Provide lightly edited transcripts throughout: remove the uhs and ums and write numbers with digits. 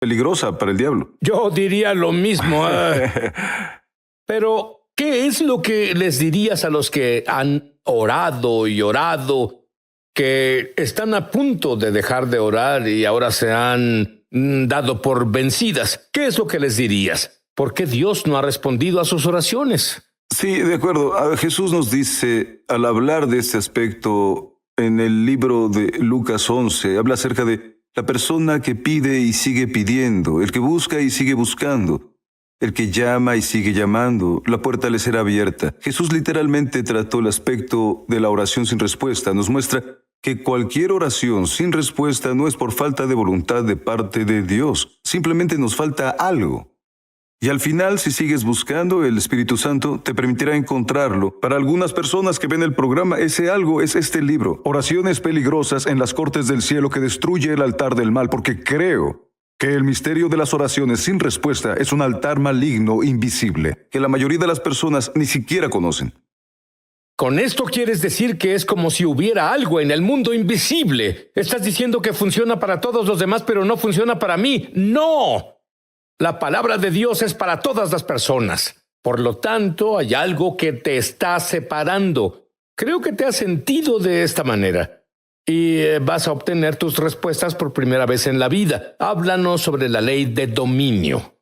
peligrosa para el diablo. Yo diría lo mismo. Pero, ¿qué es lo que les dirías a los que han orado y orado, que están a punto de dejar de orar y ahora se han dado por vencidas? ¿Qué es lo que les dirías? ¿Por qué Dios no ha respondido a sus oraciones? Sí, de acuerdo. Jesús nos dice, al hablar de este aspecto, en el libro de Lucas 11, habla acerca de la persona que pide y sigue pidiendo, el que busca y sigue buscando, el que llama y sigue llamando, la puerta le será abierta. Jesús literalmente trató el aspecto de la oración sin respuesta. Nos muestra que cualquier oración sin respuesta no es por falta de voluntad de parte de Dios. Simplemente nos falta algo. Y al final, si sigues buscando, el Espíritu Santo te permitirá encontrarlo. Para algunas personas que ven el programa, ese algo es este libro, Oraciones peligrosas en las cortes del cielo, que destruye el altar del mal, porque creo que el misterio de las oraciones sin respuesta es un altar maligno invisible, que la mayoría de las personas ni siquiera conocen. Con esto quieres decir que es como si hubiera algo en el mundo invisible. Estás diciendo que funciona para todos los demás, pero no funciona para mí. ¡No! La palabra de Dios es para todas las personas. Por lo tanto, hay algo que te está separando. Creo que te has sentido de esta manera. Y vas a obtener tus respuestas por primera vez en la vida. Háblanos sobre la ley de dominio.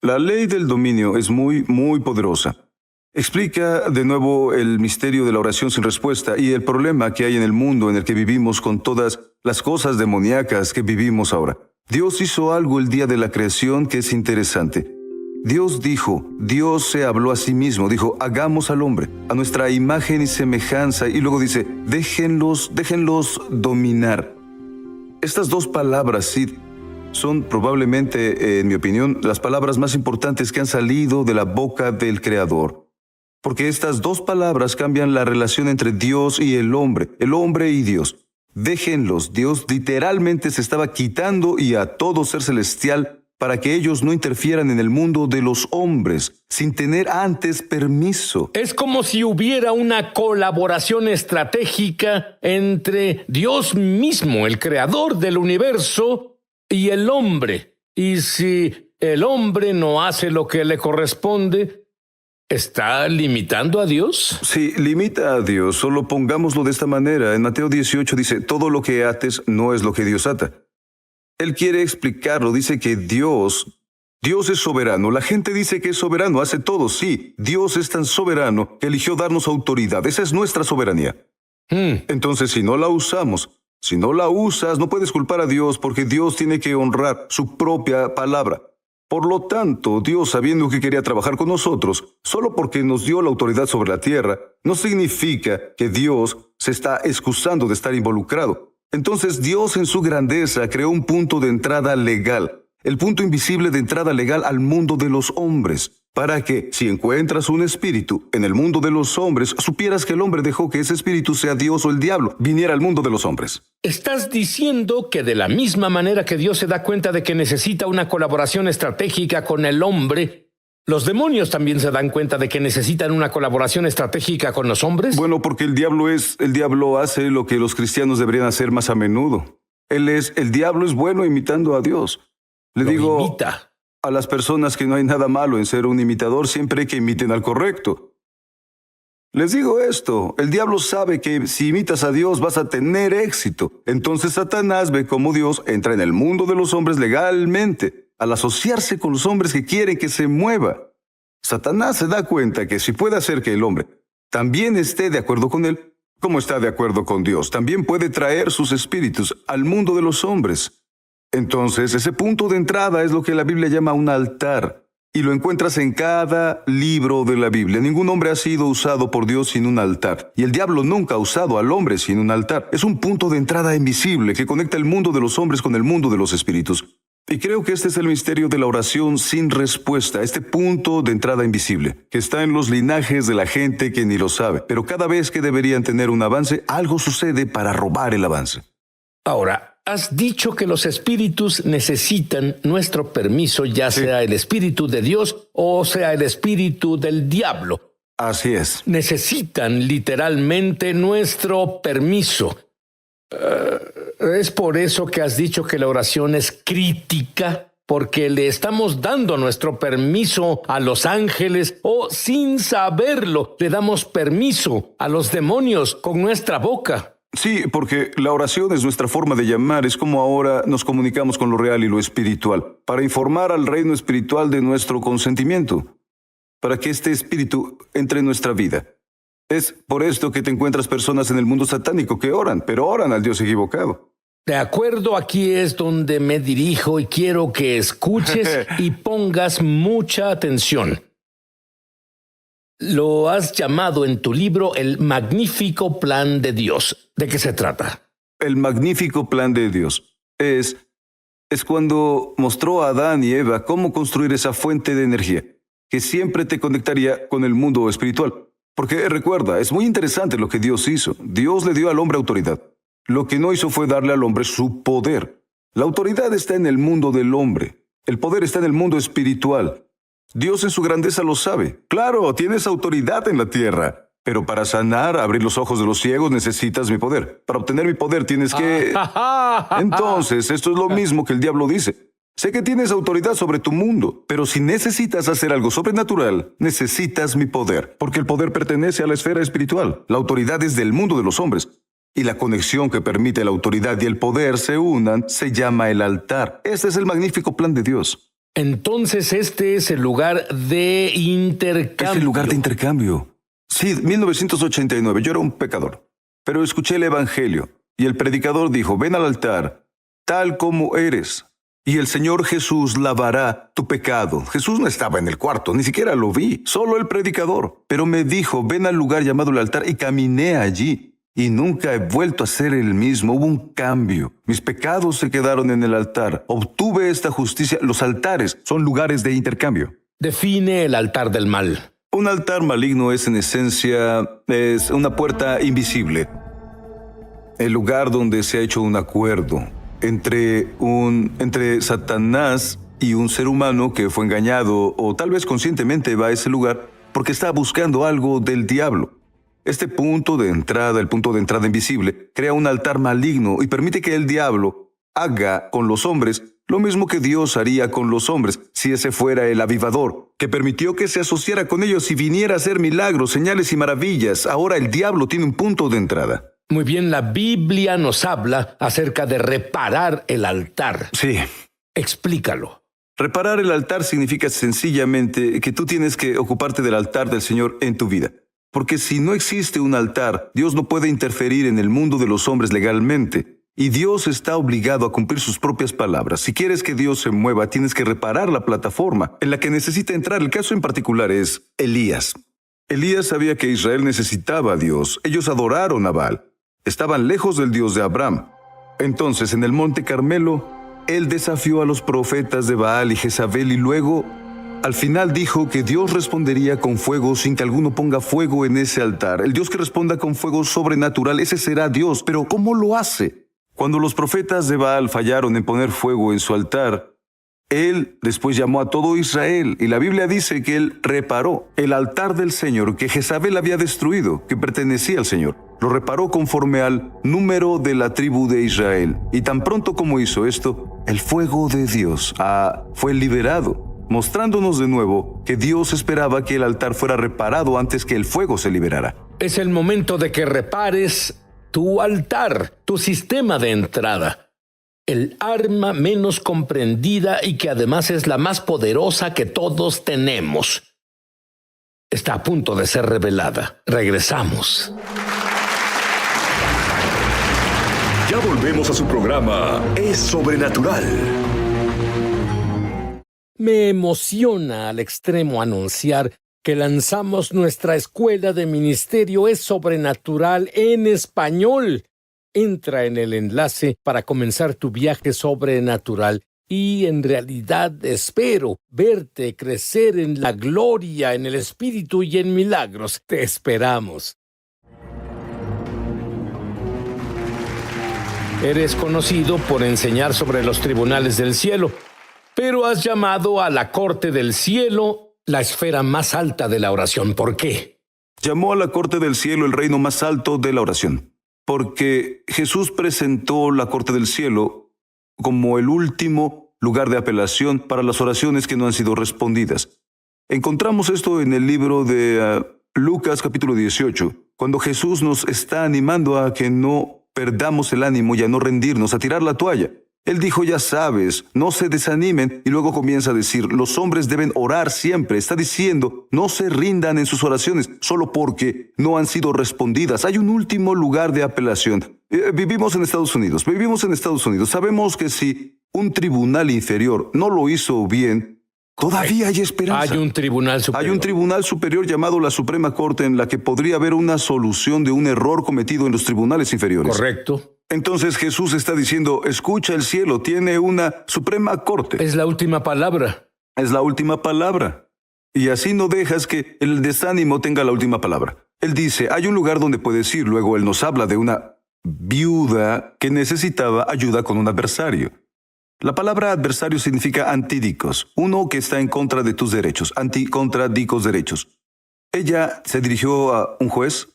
La ley del dominio es muy poderosa. Explica de nuevo el misterio de la oración sin respuesta y el problema que hay en el mundo en el que vivimos con todas las cosas demoníacas que vivimos ahora. Dios hizo algo el día de la creación que es interesante. Dios se habló a sí mismo, dijo, hagamos al hombre, a nuestra imagen y semejanza, y luego dice, déjenlos dominar. Estas dos palabras, Sid, son probablemente, en mi opinión, las palabras más importantes que han salido de la boca del Creador. Porque estas dos palabras cambian la relación entre Dios y el hombre y Dios. Déjenlos, Dios literalmente se estaba quitando y a todo ser celestial para que ellos no interfieran en el mundo de los hombres, sin tener antes permiso. Es como si hubiera una colaboración estratégica entre Dios mismo, el creador del universo, y el hombre. Y si el hombre no hace lo que le corresponde, ¿está limitando a Dios? Sí, limita a Dios. Solo pongámoslo de esta manera. En Mateo 18 dice, todo lo que ates no es lo que Dios ata. Él quiere explicarlo. Dice que Dios es soberano. La gente dice que es soberano, hace todo. Sí, Dios es tan soberano que eligió darnos autoridad. Esa es nuestra soberanía. Entonces, si no la usamos, si no la usas, no puedes culpar a Dios porque Dios tiene que honrar su propia palabra. Por lo tanto, Dios, sabiendo que quería trabajar con nosotros, solo porque nos dio la autoridad sobre la tierra, no significa que Dios se está excusando de estar involucrado. Entonces, Dios en su grandeza creó un punto de entrada legal, el punto invisible de entrada legal al mundo de los hombres, para que, si encuentras un espíritu en el mundo de los hombres, supieras que el hombre dejó que ese espíritu, sea Dios o el diablo, viniera al mundo de los hombres. ¿Estás diciendo que de la misma manera que Dios se da cuenta de que necesita una colaboración estratégica con el hombre, los demonios también se dan cuenta de que necesitan una colaboración estratégica con los hombres? Bueno, porque el diablo hace lo que los cristianos deberían hacer más a menudo. El diablo es bueno imitando a Dios. Le digo imita a las personas que no hay nada malo en ser un imitador siempre que imiten al correcto. Les digo esto, el diablo sabe que si imitas a Dios vas a tener éxito. Entonces Satanás ve cómo Dios entra en el mundo de los hombres legalmente, al asociarse con los hombres que quieren que se mueva. Satanás se da cuenta que si puede hacer que el hombre también esté de acuerdo con él, como está de acuerdo con Dios, también puede traer sus espíritus al mundo de los hombres. Entonces, ese punto de entrada es lo que la Biblia llama un altar, y lo encuentras en cada libro de la Biblia. Ningún hombre ha sido usado por Dios sin un altar, y el diablo nunca ha usado al hombre sin un altar. Es un punto de entrada invisible que conecta el mundo de los hombres con el mundo de los espíritus. Y creo que este es el misterio de la oración sin respuesta, este punto de entrada invisible, que está en los linajes de la gente que ni lo sabe, pero cada vez que deberían tener un avance, algo sucede para robar el avance. Ahora, has dicho que los espíritus necesitan nuestro permiso, ya sea el espíritu de Dios o sea el espíritu del diablo. Así es. Necesitan literalmente nuestro permiso. ¿Es por eso que has dicho que la oración es crítica? porque le estamos dando nuestro permiso a los ángeles o, sin saberlo, le damos permiso a los demonios con nuestra boca. Sí, porque la oración es nuestra forma de llamar, es como ahora nos comunicamos con lo real y lo espiritual, para informar al reino espiritual de nuestro consentimiento, para que este espíritu entre en nuestra vida. Es por esto que te encuentras personas en el mundo satánico que oran, pero oran al Dios equivocado. De acuerdo, aquí es donde me dirijo y quiero que escuches y pongas mucha atención. Lo has llamado en tu libro el magnífico plan de Dios. ¿De qué se trata? El magnífico plan de Dios es cuando mostró a Adán y Eva cómo construir esa fuente de energía que siempre te conectaría con el mundo espiritual. Porque recuerda, es muy interesante lo que Dios hizo. Dios le dio al hombre autoridad. Lo que no hizo fue darle al hombre su poder. La autoridad está en el mundo del hombre. El poder está en el mundo espiritual. Dios en su grandeza lo sabe. Claro, tienes autoridad en la tierra. Pero para sanar, abrir los ojos de los ciegos, necesitas mi poder. Para obtener mi poder tienes que... Entonces, esto es lo mismo que el diablo dice. Sé que tienes autoridad sobre tu mundo, pero si necesitas hacer algo sobrenatural, necesitas mi poder, porque el poder pertenece a la esfera espiritual. La autoridad es del mundo de los hombres. Y la conexión que permite la autoridad y el poder se unan se llama el altar. Este es el magnífico plan de Dios. Entonces este es el lugar de intercambio. Es el lugar de intercambio. Sí, 1989, yo era un pecador, pero escuché el evangelio y el predicador dijo, ven al altar, tal como eres, y el Señor Jesús lavará tu pecado. Jesús no estaba en el cuarto, ni siquiera lo vi, solo el predicador. Pero me dijo, ven al lugar llamado el altar, y caminé allí. Y nunca he vuelto a ser el mismo. Hubo un cambio. Mis pecados se quedaron en el altar. Obtuve esta justicia. Los altares son lugares de intercambio. Define el altar del mal. Un altar maligno es en esencia, es una puerta invisible. El lugar donde se ha hecho un acuerdo entre Satanás y un ser humano que fue engañado o tal vez conscientemente va a ese lugar porque está buscando algo del diablo. Este punto de entrada, el punto de entrada invisible, crea un altar maligno y permite que el diablo haga con los hombres lo mismo que Dios haría con los hombres si ese fuera el avivador, que permitió que se asociara con ellos y viniera a hacer milagros, señales y maravillas. Ahora el diablo tiene un punto de entrada. Muy bien, la Biblia nos habla acerca de reparar el altar. Sí. Explícalo. Reparar el altar significa sencillamente que tú tienes que ocuparte del altar del Señor en tu vida. Porque si no existe un altar, Dios no puede interferir en el mundo de los hombres legalmente. Y Dios está obligado a cumplir sus propias palabras. Si quieres que Dios se mueva, tienes que reparar la plataforma en la que necesita entrar. El caso en particular es Elías. Elías sabía que Israel necesitaba a Dios. Ellos adoraron a Baal. Estaban lejos del Dios de Abraham. Entonces, en el monte Carmelo, él desafió a los profetas de Baal y Jezabel y luego, al final dijo que Dios respondería con fuego sin que alguno ponga fuego en ese altar. El Dios que responda con fuego sobrenatural, ese será Dios. Pero ¿cómo lo hace? Cuando los profetas de Baal fallaron en poner fuego en su altar, él después llamó a todo Israel y la Biblia dice que él reparó el altar del Señor que Jezabel había destruido, que pertenecía al Señor. Lo reparó conforme al número de la tribu de Israel. Y tan pronto como hizo esto, el fuego de Dios fue liberado, mostrándonos de nuevo que Dios esperaba que el altar fuera reparado antes que el fuego se liberara. Es el momento de que repares tu altar, tu sistema de entrada. El arma menos comprendida y que además es la más poderosa que todos tenemos. Está a punto de ser revelada. Regresamos. Ya volvemos a su programa Es Sobrenatural. Me emociona al extremo anunciar que lanzamos nuestra escuela de ministerio Es Sobrenatural en español. Entra en el enlace para comenzar tu viaje sobrenatural y en realidad espero verte crecer en la gloria, en el Espíritu y en milagros. Te esperamos. Eres conocido por enseñar sobre los tribunales del cielo, pero has llamado a la corte del cielo la esfera más alta de la oración. ¿Por qué? Llamó a la corte del cielo el reino más alto de la oración. Porque Jesús presentó la corte del cielo como el último lugar de apelación para las oraciones que no han sido respondidas. Encontramos esto en el libro de Lucas capítulo 18, cuando Jesús nos está animando a que no perdamos el ánimo y a no rendirnos, a tirar la toalla. Él dijo, ya sabes, no se desanimen, y luego comienza a decir, los hombres deben orar siempre. Está diciendo, no se rindan en sus oraciones solo porque no han sido respondidas. Hay un último lugar de apelación. Vivimos en Estados Unidos. Sabemos que si un tribunal inferior no lo hizo bien, todavía hay esperanza. Hay un tribunal superior. Hay un tribunal superior llamado la Suprema Corte en la que podría haber una solución de un error cometido en los tribunales inferiores. Correcto. Entonces Jesús está diciendo, escucha, el cielo tiene una Suprema Corte. Es la última palabra. Es la última palabra. Y así no dejas que el desánimo tenga la última palabra. Él dice, hay un lugar donde puedes ir. Luego él nos habla de una viuda que necesitaba ayuda con un adversario. La palabra adversario significa antídicos, uno que está en contra de tus derechos, anticontradicos derechos. Ella se dirigió a un juez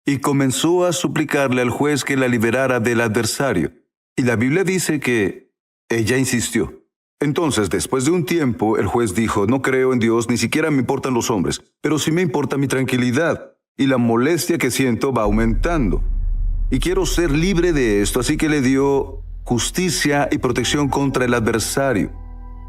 y comenzó a suplicarle al juez que la liberara del adversario. Y la Biblia dice que ella insistió. Entonces, después de un tiempo, el juez dijo, no creo en Dios, ni siquiera me importan los hombres, pero sí me importa mi tranquilidad, y la molestia que siento va aumentando. Y quiero ser libre de esto, así que le dio justicia y protección contra el adversario.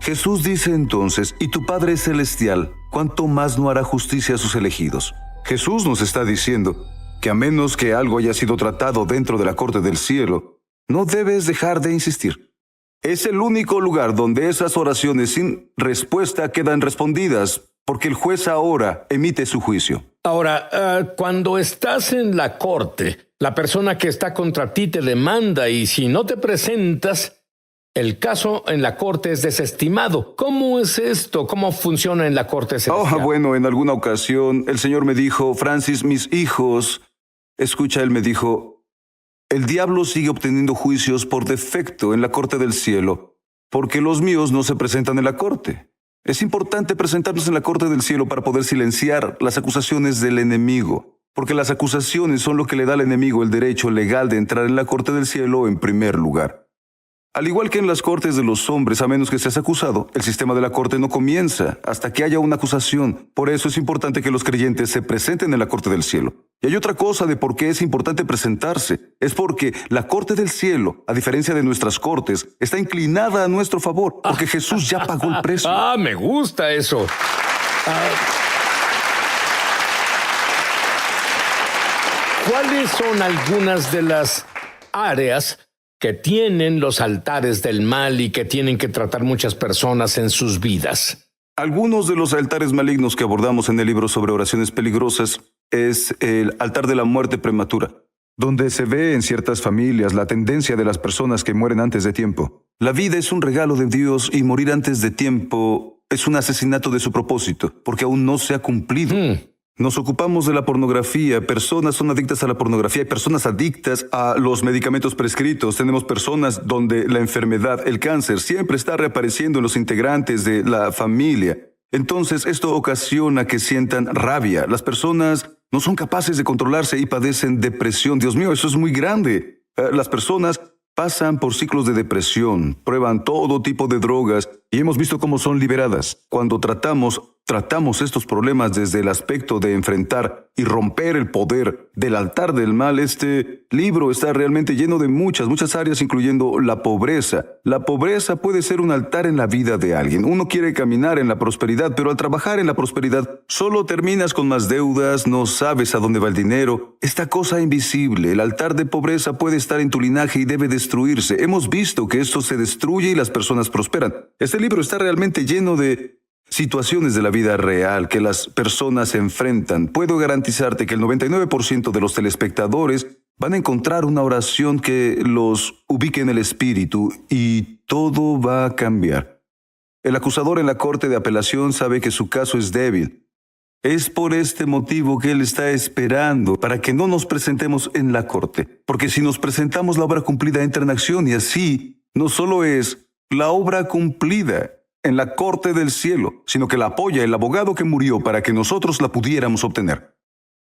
Jesús dice entonces, y tu Padre Celestial, ¿cuánto más no hará justicia a sus elegidos? Jesús nos está diciendo que a menos que algo haya sido tratado dentro de la corte del cielo, no debes dejar de insistir. Es el único lugar donde esas oraciones sin respuesta quedan respondidas, porque el juez ahora emite su juicio. Ahora, cuando estás en la corte, la persona que está contra ti te demanda y si no te presentas, el caso en la corte es desestimado. ¿Cómo es esto? ¿Cómo funciona en la corte celestial? Bueno, en alguna ocasión el Señor me dijo, Francis, mis hijos, escucha, Él me dijo, el diablo sigue obteniendo juicios por defecto en la corte del cielo, porque los míos no se presentan en la corte. Es importante presentarnos en la corte del cielo para poder silenciar las acusaciones del enemigo, porque las acusaciones son lo que le da al enemigo el derecho legal de entrar en la corte del cielo en primer lugar. Al igual que en las cortes de los hombres, a menos que seas acusado, el sistema de la corte no comienza hasta que haya una acusación. Por eso es importante que los creyentes se presenten en la corte del cielo. Y hay otra cosa de por qué es importante presentarse. Es porque la corte del cielo, a diferencia de nuestras cortes, está inclinada a nuestro favor, porque Jesús ya pagó el precio. Me gusta eso. ¿Cuáles son algunas de las áreas que tienen los altares del mal y que tienen que tratar muchas personas en sus vidas? Algunos de los altares malignos que abordamos en el libro sobre oraciones peligrosas es el altar de la muerte prematura, donde se ve en ciertas familias la tendencia de las personas que mueren antes de tiempo. La vida es un regalo de Dios y morir antes de tiempo es un asesinato de su propósito, porque aún no se ha cumplido. Nos ocupamos de la pornografía, personas son adictas a la pornografía, hay personas adictas a los medicamentos prescritos, tenemos personas donde la enfermedad, el cáncer, siempre está reapareciendo en los integrantes de la familia. Entonces, esto ocasiona que sientan rabia. Las personas no son capaces de controlarse y padecen depresión. Dios mío, eso es muy grande. Las personas pasan por ciclos de depresión, prueban todo tipo de drogas y hemos visto cómo son liberadas. Cuando tratamos estos problemas desde el aspecto de enfrentar y romper el poder del altar del mal, este libro está realmente lleno de muchas áreas, incluyendo la pobreza. La pobreza puede ser un altar en la vida de alguien. Uno quiere caminar en la prosperidad, pero al trabajar en la prosperidad solo terminas con más deudas, no sabes a dónde va el dinero. Esta cosa invisible, el altar de pobreza puede estar en tu linaje y debe destruirse. Hemos visto que esto se destruye y las personas prosperan. Este libro está realmente lleno de situaciones de la vida real que las personas enfrentan. Puedo garantizarte que el 99% de los telespectadores van a encontrar una oración que los ubique en el espíritu y todo va a cambiar. El acusador en la corte de apelación sabe que su caso es débil. Es por este motivo que él está esperando para que no nos presentemos en la corte. Porque si nos presentamos, la obra cumplida entra en acción y así no solo es la obra cumplida en la corte del cielo, sino que la apoya el abogado que murió para que nosotros la pudiéramos obtener.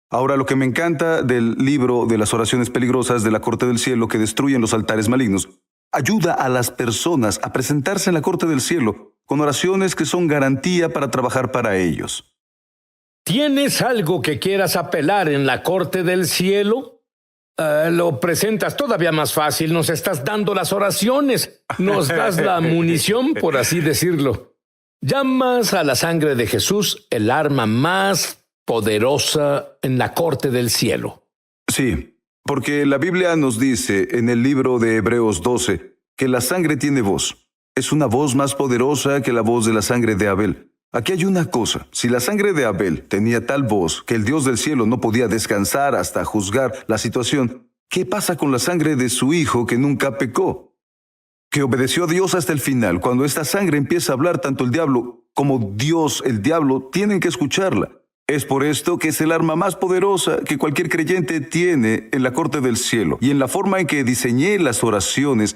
Ahora, lo que me encanta del libro de las oraciones peligrosas de la corte del cielo que destruyen los altares malignos ayuda a las personas a presentarse en la corte del cielo con oraciones que son garantía para trabajar para ellos. ¿Tienes algo que quieras apelar en la corte del cielo? Lo presentas todavía más fácil. Nos estás dando las oraciones. Nos das la munición, por así decirlo. Llamas a la sangre de Jesús el arma más poderosa en la corte del cielo. Sí, porque la Biblia nos dice en el libro de Hebreos 12 que la sangre tiene voz. Es una voz más poderosa que la voz de la sangre de Abel. Aquí hay una cosa, si la sangre de Abel tenía tal voz que el Dios del cielo no podía descansar hasta juzgar la situación, ¿qué pasa con la sangre de su hijo que nunca pecó? Que obedeció a Dios hasta el final. Cuando esta sangre empieza a hablar, tanto el diablo como Dios, el diablo, tienen que escucharla. Es por esto que es el arma más poderosa que cualquier creyente tiene en la corte del cielo. Y en la forma en que diseñé las oraciones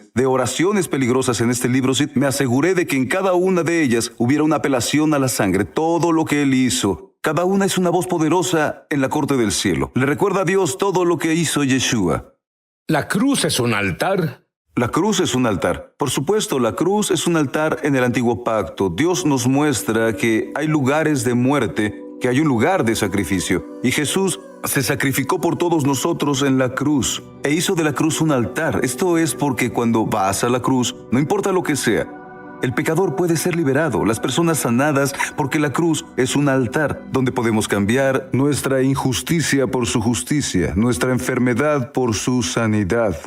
peligrosas en este libro, me aseguré de que en cada una de ellas hubiera una apelación a la sangre. Todo lo que Él hizo, cada una es una voz poderosa en la corte del cielo. Le recuerda a Dios todo lo que hizo Yeshua. ¿La cruz es un altar? La cruz es un altar. Por supuesto, la cruz es un altar en el antiguo pacto. Dios nos muestra que hay lugares de muerte, que hay un lugar de sacrificio. Y Jesús se sacrificó por todos nosotros en la cruz e hizo de la cruz un altar. Esto es porque cuando vas a la cruz, no importa lo que sea, el pecador puede ser liberado, las personas sanadas, porque la cruz es un altar donde podemos cambiar nuestra injusticia por su justicia, nuestra enfermedad por su sanidad.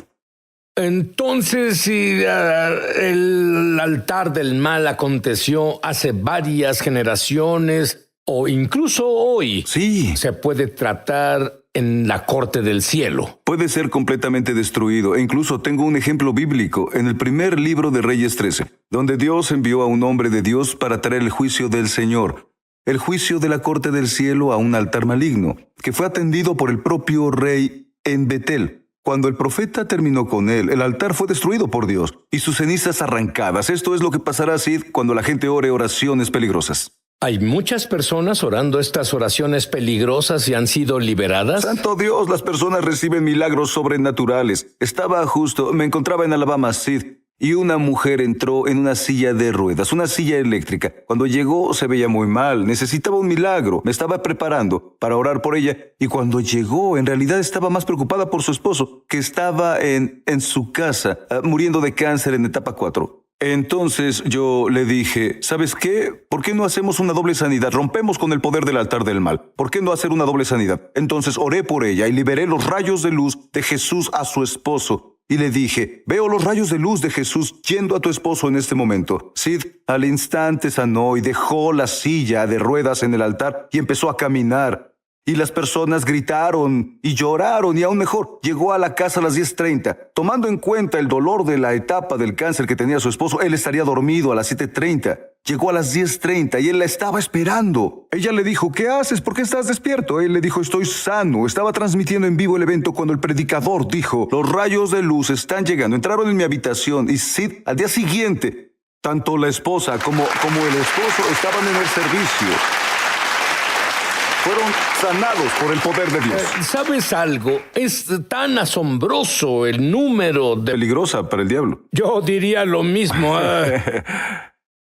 Entonces, si el altar del mal aconteció hace varias generaciones, o incluso hoy, Sí, se puede tratar en la corte del cielo. puede ser completamente destruido. E incluso tengo un ejemplo bíblico en el primer libro de Reyes 13, donde Dios envió a un hombre de Dios para traer el juicio del Señor, el juicio de la corte del cielo a un altar maligno, que fue atendido por el propio rey en Betel. Cuando el profeta terminó con él, el altar fue destruido por Dios y sus cenizas arrancadas. Esto es lo que pasará, Sid, cuando la gente ore oraciones peligrosas. Hay muchas personas orando estas oraciones peligrosas y han sido liberadas. Santo Dios, las personas reciben milagros sobrenaturales. Me encontraba en Alabama, Sid, y una mujer entró en una silla de ruedas, una silla eléctrica. Cuando llegó se veía muy mal, necesitaba un milagro. Me estaba preparando para orar por ella, y cuando llegó, en realidad estaba más preocupada por su esposo, que estaba en su casa, muriendo de cáncer en etapa 4. Entonces yo le dije, ¿sabes qué? ¿Por qué no hacemos una doble sanidad? Rompemos con el poder del altar del mal. ¿Por qué no hacer una doble sanidad? Entonces oré por ella y liberé los rayos de luz de Jesús a su esposo. Y le dije, veo los rayos de luz de Jesús yendo a tu esposo en este momento. Sid al instante sanó y dejó la silla de ruedas en el altar y empezó a caminar. Y las personas gritaron y lloraron, y aún mejor, llegó a la casa a las 10:30. Tomando en cuenta el dolor de la etapa del cáncer que tenía su esposo, él estaría dormido a las 7:30. Llegó a las 10:30 y él la estaba esperando. Ella le dijo, ¿qué haces? ¿Por qué estás despierto? Él le dijo, estoy sano. Estaba transmitiendo en vivo el evento cuando el predicador dijo, los rayos de luz están llegando. Entraron en mi habitación y Sid, al día siguiente, tanto la esposa como el esposo estaban en el servicio. Fueron sanados por el poder de Dios. ¿Sabes algo? Es tan asombroso el número de... Peligrosa para el diablo. Yo diría lo mismo.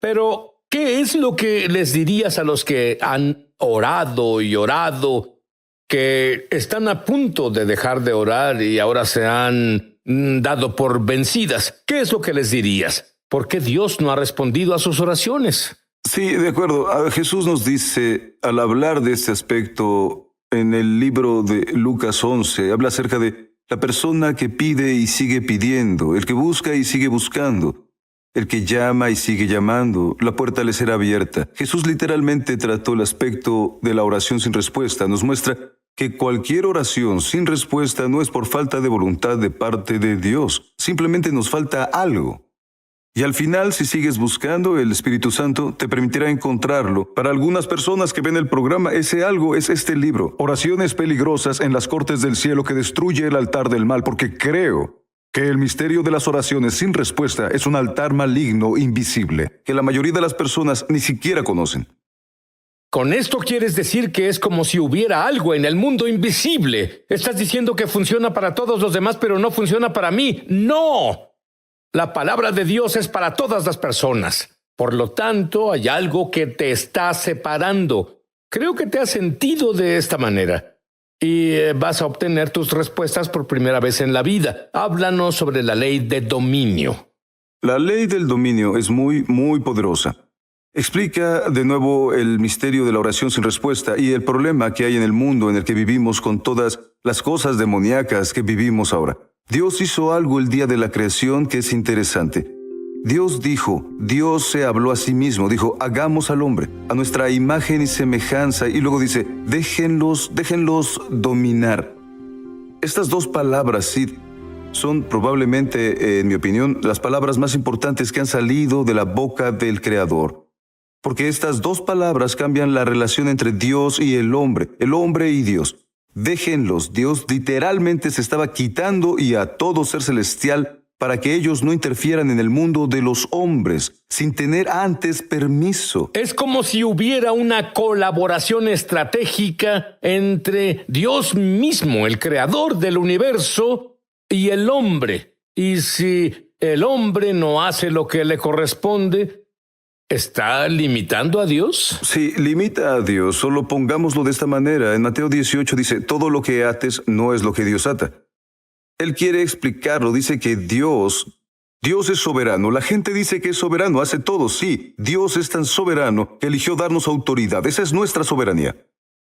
Pero, ¿qué es lo que les dirías a los que han orado y orado, que están a punto de dejar de orar y ahora se han dado por vencidas? ¿Qué es lo que les dirías? ¿Por qué Dios no ha respondido a sus oraciones? Sí, de acuerdo. Jesús nos dice, al hablar de este aspecto, en el libro de Lucas 11, habla acerca de la persona que pide y sigue pidiendo, el que busca y sigue buscando, el que llama y sigue llamando, la puerta le será abierta. Jesús literalmente trató el aspecto de la oración sin respuesta. Nos muestra que cualquier oración sin respuesta no es por falta de voluntad de parte de Dios. Simplemente nos falta algo. Y al final, si sigues buscando, el Espíritu Santo te permitirá encontrarlo. Para algunas personas que ven el programa, ese algo es este libro, Oraciones peligrosas en las cortes del cielo, que destruye el altar del mal, porque creo que el misterio de las oraciones sin respuesta es un altar maligno invisible, que la mayoría de las personas ni siquiera conocen. ¿Con esto quieres decir que es como si hubiera algo en el mundo invisible? ¿Estás diciendo que funciona para todos los demás, pero no funciona para mí? ¡No! La palabra de Dios es para todas las personas. Por lo tanto, hay algo que te está separando. Creo que te has sentido de esta manera. Y vas a obtener tus respuestas por primera vez en la vida. Háblanos sobre la ley de dominio. La ley del dominio es muy, muy poderosa. Explica de nuevo el misterio de la oración sin respuesta y el problema que hay en el mundo en el que vivimos con todas las cosas demoníacas que vivimos ahora. Dios hizo algo el día de la creación que es interesante. Dios se habló a sí mismo, dijo, hagamos al hombre, a nuestra imagen y semejanza, y luego dice, déjenlos dominar. Estas dos palabras, Sid, son probablemente, en mi opinión, las palabras más importantes que han salido de la boca del Creador. Porque estas dos palabras cambian la relación entre Dios y el hombre y Dios. Déjenlos, Dios literalmente se estaba quitando y a todo ser celestial para que ellos no interfieran en el mundo de los hombres, sin tener antes permiso. Es como si hubiera una colaboración estratégica entre Dios mismo, el creador del universo, y el hombre. Y si el hombre no hace lo que le corresponde, ¿está limitando a Dios? Sí, limita a Dios. Solo pongámoslo de esta manera. En Mateo 18 dice, todo lo que ates no es lo que Dios ata. Él quiere explicarlo. Dice que Dios es soberano. La gente dice que es soberano, hace todo. Sí, Dios es tan soberano que eligió darnos autoridad. Esa es nuestra soberanía.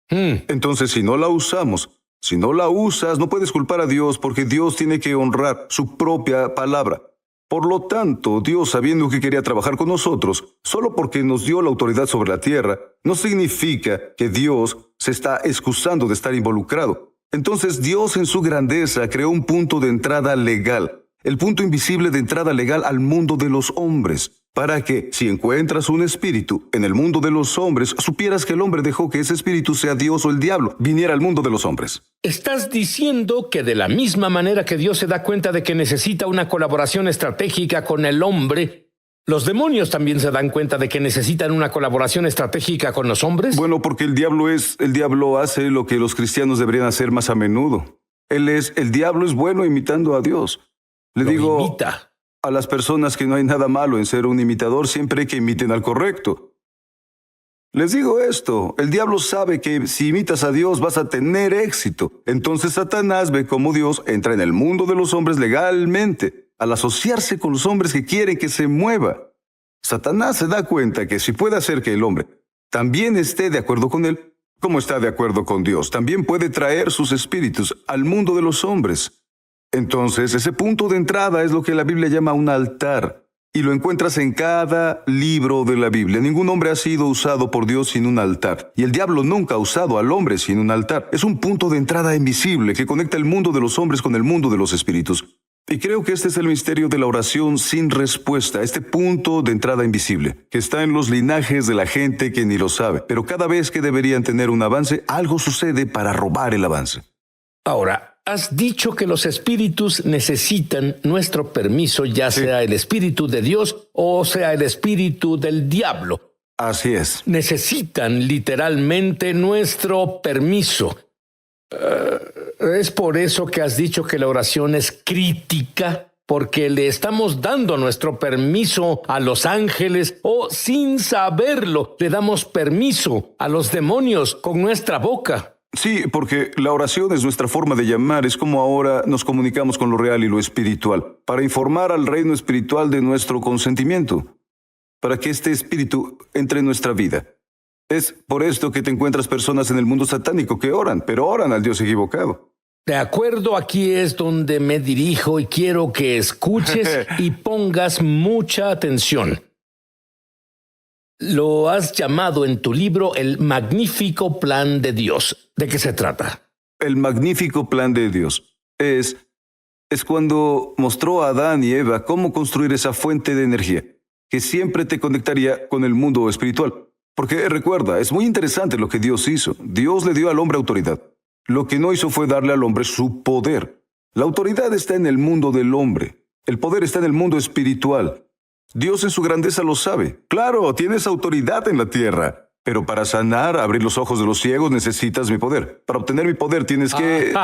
Entonces, si no la usamos, si no la usas, no puedes culpar a Dios porque Dios tiene que honrar su propia palabra. Por lo tanto, Dios, sabiendo que quería trabajar con nosotros, solo porque nos dio la autoridad sobre la tierra, no significa que Dios se está excusando de estar involucrado. Entonces, Dios en su grandeza creó un punto de entrada legal, el punto invisible de entrada legal al mundo de los hombres, para que, si encuentras un espíritu en el mundo de los hombres, supieras que el hombre dejó que ese espíritu, sea Dios o el diablo, viniera al mundo de los hombres. ¿Estás diciendo que de la misma manera que Dios se da cuenta de que necesita una colaboración estratégica con el hombre, los demonios también se dan cuenta de que necesitan una colaboración estratégica con los hombres? Bueno, porque el diablo hace lo que los cristianos deberían hacer más a menudo. El diablo es bueno imitando a Dios. Le digo imita a las personas que no hay nada malo en ser un imitador siempre que imiten al correcto. Les digo esto, el diablo sabe que si imitas a Dios vas a tener éxito. Entonces Satanás ve cómo Dios entra en el mundo de los hombres legalmente, al asociarse con los hombres que quieren que se mueva. Satanás se da cuenta que si puede hacer que el hombre también esté de acuerdo con él, como está de acuerdo con Dios, también puede traer sus espíritus al mundo de los hombres. Entonces, ese punto de entrada es lo que la Biblia llama un altar, y lo encuentras en cada libro de la Biblia. Ningún hombre ha sido usado por Dios sin un altar, y el diablo nunca ha usado al hombre sin un altar. Es un punto de entrada invisible que conecta el mundo de los hombres con el mundo de los espíritus. Y creo que este es el misterio de la oración sin respuesta, este punto de entrada invisible, que está en los linajes de la gente que ni lo sabe, pero cada vez que deberían tener un avance, algo sucede para robar el avance. Ahora, has dicho que los espíritus necesitan nuestro permiso, ya sea el espíritu de Dios o sea el espíritu del diablo. Así es. Necesitan literalmente nuestro permiso. ¿Es por eso que has dicho que la oración es crítica? Porque le estamos dando nuestro permiso a los ángeles o, sin saberlo, le damos permiso a los demonios con nuestra boca. Sí, porque la oración es nuestra forma de llamar, es como ahora nos comunicamos con lo real y lo espiritual, para informar al reino espiritual de nuestro consentimiento, para que este espíritu entre en nuestra vida. Es por esto que te encuentras personas en el mundo satánico que oran, pero oran al Dios equivocado. De acuerdo, aquí es donde me dirijo y quiero que escuches y pongas mucha atención. Lo has llamado en tu libro el magnífico plan de Dios. ¿De qué se trata? El magnífico plan de Dios es cuando mostró a Adán y Eva cómo construir esa fuente de energía que siempre te conectaría con el mundo espiritual. Porque recuerda, es muy interesante lo que Dios hizo. Dios le dio al hombre autoridad. Lo que no hizo fue darle al hombre su poder. La autoridad está en el mundo del hombre. El poder está en el mundo espiritual. Dios en su grandeza lo sabe. Claro, tienes autoridad en la tierra. Pero para sanar, abrir los ojos de los ciegos, necesitas mi poder. Para obtener mi poder tienes que...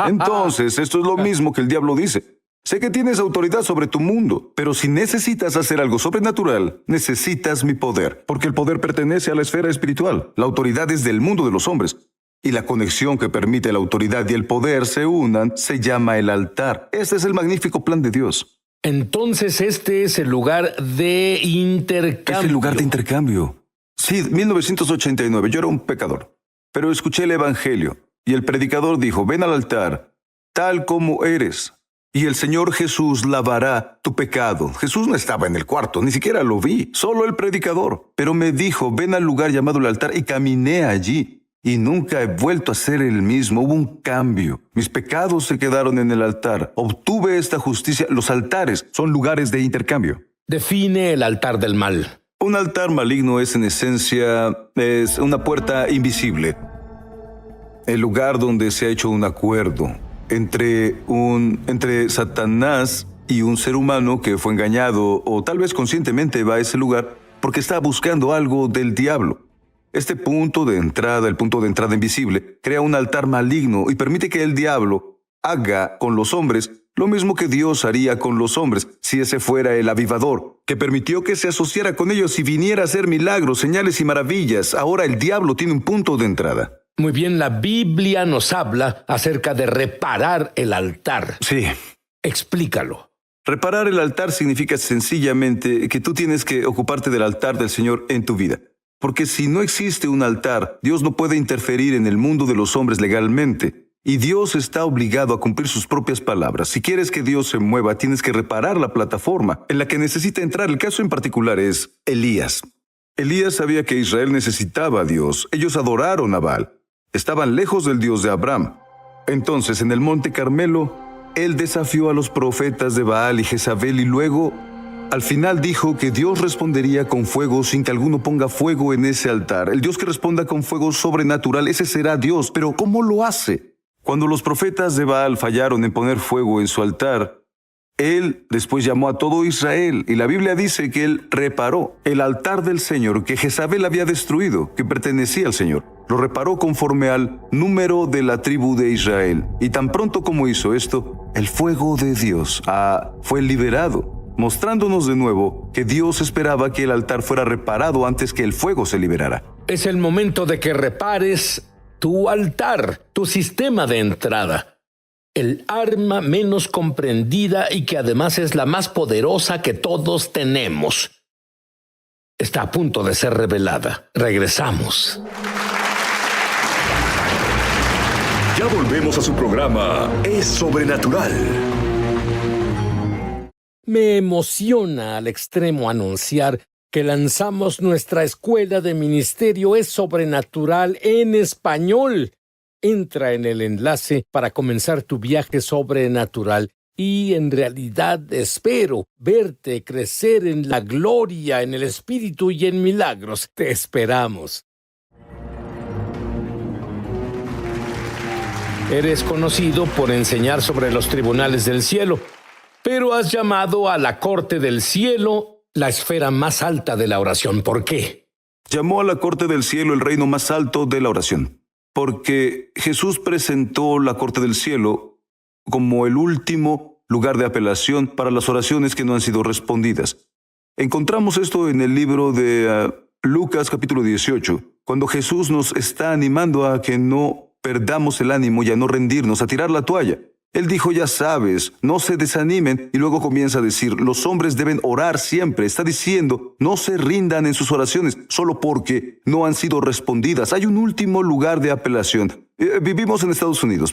Entonces, esto es lo mismo que el diablo dice. Sé que tienes autoridad sobre tu mundo, pero si necesitas hacer algo sobrenatural, necesitas mi poder, porque el poder pertenece a la esfera espiritual. La autoridad es del mundo de los hombres. Y la conexión que permite la autoridad y el poder se unan se llama el altar. Este es el magnífico plan de Dios. Entonces este es el lugar de intercambio. Es el lugar de intercambio. Sí, 1989, yo era un pecador, pero escuché el Evangelio y el predicador dijo, ven al altar, tal como eres. Y el Señor Jesús lavará tu pecado. Jesús no estaba en el cuarto, ni siquiera lo vi, solo el predicador. Pero me dijo, ven al lugar llamado el altar, y caminé allí. Y nunca he vuelto a ser el mismo. Hubo un cambio. Mis pecados se quedaron en el altar. Obtuve esta justicia. Los altares son lugares de intercambio. Define el altar del mal. Un altar maligno es en esencia, es una puerta invisible. El lugar donde se ha hecho un acuerdo entre Satanás y un ser humano que fue engañado o tal vez conscientemente va a ese lugar porque está buscando algo del diablo. Este punto de entrada, el punto de entrada invisible, crea un altar maligno y permite que el diablo haga con los hombres lo mismo que Dios haría con los hombres si ese fuera el avivador, que permitió que se asociara con ellos y viniera a hacer milagros, señales y maravillas. Ahora el diablo tiene un punto de entrada. Muy bien, la Biblia nos habla acerca de reparar el altar. Sí. Explícalo. Reparar el altar significa sencillamente que tú tienes que ocuparte del altar del Señor en tu vida. Porque si no existe un altar, Dios no puede interferir en el mundo de los hombres legalmente. Y Dios está obligado a cumplir sus propias palabras. Si quieres que Dios se mueva, tienes que reparar la plataforma en la que necesita entrar. El caso en particular es Elías. Elías sabía que Israel necesitaba a Dios. Ellos adoraron a Baal. Estaban lejos del Dios de Abraham. Entonces, en el monte Carmelo, él desafió a los profetas de Baal y Jezabel y luego, al final dijo que Dios respondería con fuego sin que alguno ponga fuego en ese altar. El Dios que responda con fuego sobrenatural, ese será Dios. Pero ¿cómo lo hace? Cuando los profetas de Baal fallaron en poner fuego en su altar, él después llamó a todo Israel y la Biblia dice que él reparó el altar del Señor que Jezabel había destruido, que pertenecía al Señor. Lo reparó conforme al número de la tribu de Israel. Y tan pronto como hizo esto, el fuego de Dios fue liberado, mostrándonos de nuevo que Dios esperaba que el altar fuera reparado antes que el fuego se liberara. Es el momento de que repares tu altar, tu sistema de entrada. El arma menos comprendida y que además es la más poderosa que todos tenemos. Está a punto de ser revelada. Regresamos. Ya volvemos a su programa Es Sobrenatural. Me emociona al extremo anunciar que lanzamos nuestra escuela de ministerio Es Sobrenatural en español. Entra en el enlace para comenzar tu viaje sobrenatural y en realidad espero verte crecer en la gloria, en el Espíritu y en milagros. Te esperamos. Eres conocido por enseñar sobre los tribunales del cielo, pero has llamado a la corte del cielo la esfera más alta de la oración. ¿Por qué? Llamó a la corte del cielo el reino más alto de la oración. Porque Jesús presentó la corte del cielo como el último lugar de apelación para las oraciones que no han sido respondidas. Encontramos esto en el libro de Lucas capítulo 18, cuando Jesús nos está animando a que no perdamos el ánimo y a no rendirnos, a tirar la toalla. Él dijo, ya sabes, no se desanimen, y luego comienza a decir, los hombres deben orar siempre. Está diciendo, no se rindan en sus oraciones solo porque no han sido respondidas. Hay un último lugar de apelación. Vivimos en Estados Unidos.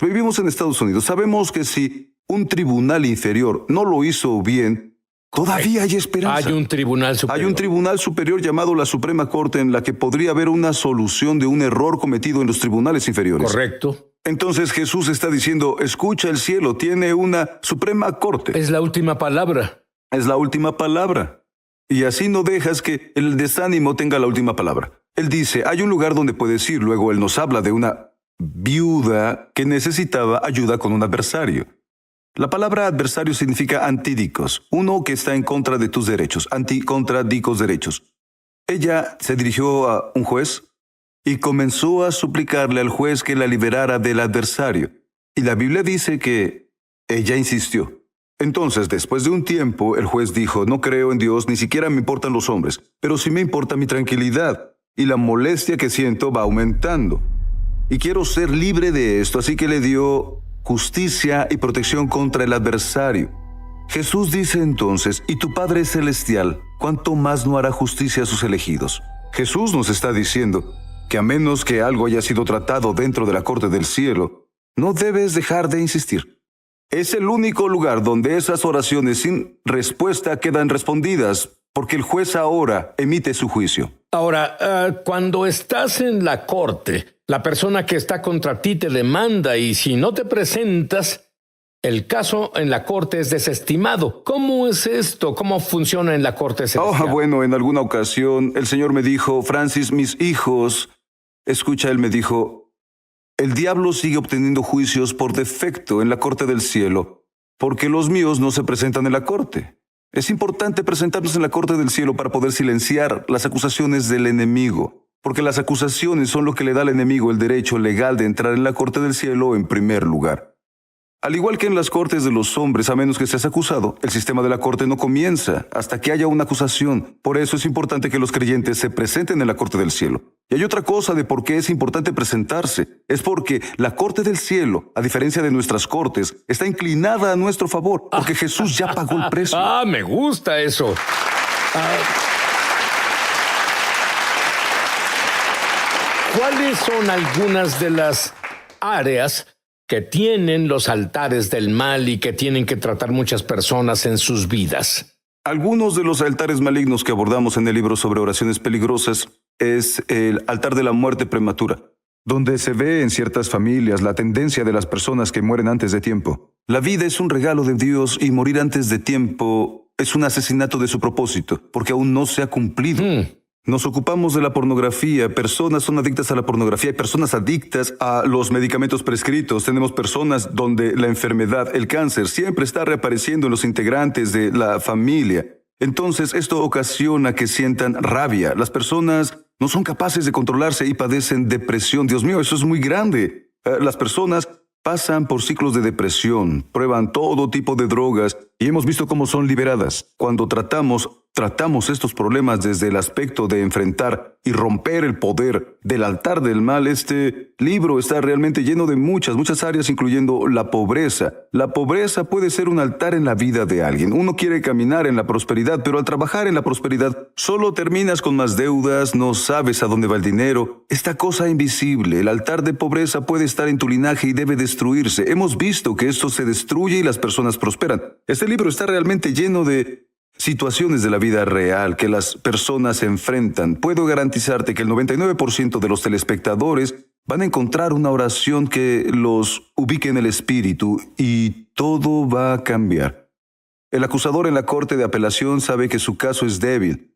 Sabemos que si un tribunal inferior no lo hizo bien, todavía hay esperanza. Hay un tribunal superior. Hay un tribunal superior llamado la Suprema Corte en la que podría haber una solución de un error cometido en los tribunales inferiores. Correcto. Entonces Jesús está diciendo, escucha, el cielo tiene una Suprema Corte. Es la última palabra. Es la última palabra. Y así no dejas que el desánimo tenga la última palabra. Él dice, hay un lugar donde puedes ir. Luego él nos habla de una viuda que necesitaba ayuda con un adversario. La palabra adversario significa antídicos, uno que está en contra de tus derechos, anti-contra dicos derechos. Ella se dirigió a un juez y comenzó a suplicarle al juez que la liberara del adversario. Y la Biblia dice que ella insistió. Entonces, después de un tiempo, el juez dijo, no creo en Dios, ni siquiera me importan los hombres, pero sí me importa mi tranquilidad, y la molestia que siento va aumentando. Y quiero ser libre de esto, así que le dio justicia y protección contra el adversario. Jesús dice entonces, y tu Padre Celestial, ¿cuánto más no hará justicia a sus elegidos? Jesús nos está diciendo que a menos que algo haya sido tratado dentro de la corte del cielo, no debes dejar de insistir. Es el único lugar donde esas oraciones sin respuesta quedan respondidas, porque el juez ahora emite su juicio. Ahora, cuando estás en la corte, la persona que está contra ti te demanda y si no te presentas, el caso en la corte es desestimado. ¿Cómo es esto? ¿Cómo funciona en la corte celestial? Bueno, en alguna ocasión el Señor me dijo, Francis, mis hijos, escucha, Él me dijo, el diablo sigue obteniendo juicios por defecto en la corte del cielo, porque los míos no se presentan en la corte. Es importante presentarnos en la corte del cielo para poder silenciar las acusaciones del enemigo, porque las acusaciones son lo que le da al enemigo el derecho legal de entrar en la corte del cielo en primer lugar. Al igual que en las cortes de los hombres, a menos que seas acusado, el sistema de la corte no comienza hasta que haya una acusación. Por eso es importante que los creyentes se presenten en la corte del cielo. Y hay otra cosa de por qué es importante presentarse. Es porque la corte del cielo, a diferencia de nuestras cortes, está inclinada a nuestro favor, porque Jesús ya pagó el precio. Me gusta eso. ¿Cuáles son algunas de las áreas que tienen los altares del mal y que tienen que tratar muchas personas en sus vidas? Algunos de los altares malignos que abordamos en el libro sobre oraciones peligrosas es el altar de la muerte prematura, donde se ve en ciertas familias la tendencia de las personas que mueren antes de tiempo. La vida es un regalo de Dios y morir antes de tiempo es un asesinato de su propósito, porque aún no se ha cumplido. Nos ocupamos de la pornografía, personas son adictas a la pornografía, hay personas adictas a los medicamentos prescritos, tenemos personas donde la enfermedad, el cáncer, siempre está reapareciendo en los integrantes de la familia. Entonces, esto ocasiona que sientan rabia. Las personas no son capaces de controlarse y padecen depresión. Dios mío, eso es muy grande. Las personas pasan por ciclos de depresión, prueban todo tipo de drogas y hemos visto cómo son liberadas. Cuando tratamos estos problemas desde el aspecto de enfrentar y romper el poder del altar del mal, este libro está realmente lleno de muchas áreas, incluyendo la pobreza. La pobreza puede ser un altar en la vida de alguien. Uno quiere caminar en la prosperidad, pero al trabajar en la prosperidad solo terminas con más deudas, no sabes a dónde va el dinero. Esta cosa invisible, el altar de pobreza puede estar en tu linaje y debe destruirse. Hemos visto que esto se destruye y las personas prosperan. Este libro está realmente lleno de situaciones de la vida real que las personas enfrentan. Puedo garantizarte que el 99% de los telespectadores van a encontrar una oración que los ubique en el espíritu y todo va a cambiar. El acusador en la corte de apelación sabe que su caso es débil.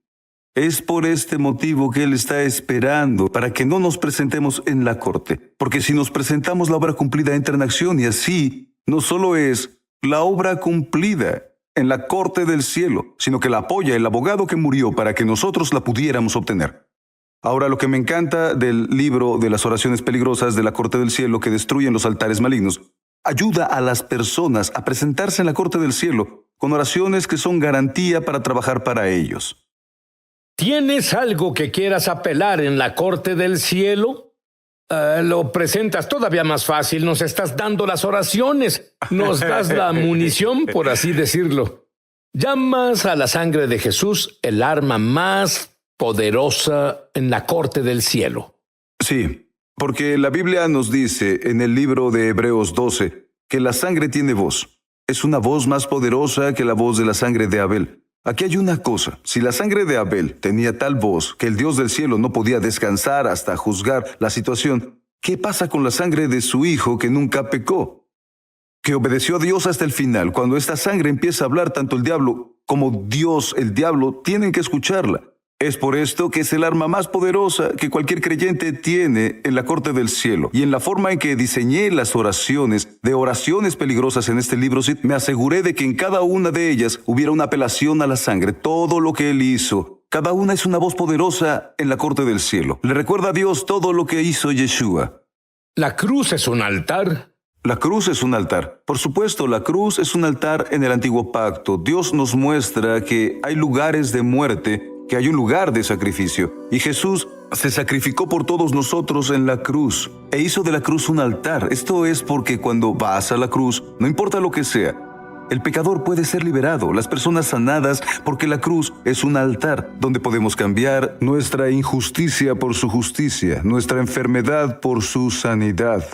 Es por este motivo que él está esperando para que no nos presentemos en la corte. Porque si nos presentamos, la obra cumplida entra en acción y así no solo es la obra cumplida en la corte del cielo, sino que la apoya el abogado que murió para que nosotros la pudiéramos obtener. Ahora, lo que me encanta del libro de las oraciones peligrosas de la corte del cielo que destruyen los altares malignos, ayuda a las personas a presentarse en la corte del cielo con oraciones que son garantía para trabajar para ellos. ¿Tienes algo que quieras apelar en la corte del cielo? Lo presentas todavía más fácil, nos estás dando las oraciones, nos das la munición, por así decirlo. Llamas a la sangre de Jesús el arma más poderosa en la corte del cielo. Sí, porque la Biblia nos dice en el libro de Hebreos 12 que la sangre tiene voz. Es una voz más poderosa que la voz de la sangre de Abel. Aquí hay una cosa, si la sangre de Abel tenía tal voz que el Dios del cielo no podía descansar hasta juzgar la situación, ¿qué pasa con la sangre de su hijo que nunca pecó? Que obedeció a Dios hasta el final. Cuando esta sangre empieza a hablar, tanto el diablo como Dios, el diablo, tienen que escucharla. Es por esto que es el arma más poderosa que cualquier creyente tiene en la corte del cielo. Y en la forma en que diseñé las oraciones peligrosas en este libro, sí, me aseguré de que en cada una de ellas hubiera una apelación a la sangre. Todo lo que él hizo, cada una es una voz poderosa en la corte del cielo. Le recuerda a Dios todo lo que hizo Yeshua. La cruz es un altar. La cruz es un altar. Por supuesto, la cruz es un altar en el antiguo pacto. Dios nos muestra que hay lugares de muerte, que hay un lugar de sacrificio. Y Jesús se sacrificó por todos nosotros en la cruz e hizo de la cruz un altar. Esto es porque cuando vas a la cruz, no importa lo que sea, el pecador puede ser liberado, las personas sanadas, porque la cruz es un altar donde podemos cambiar nuestra injusticia por su justicia, nuestra enfermedad por su sanidad.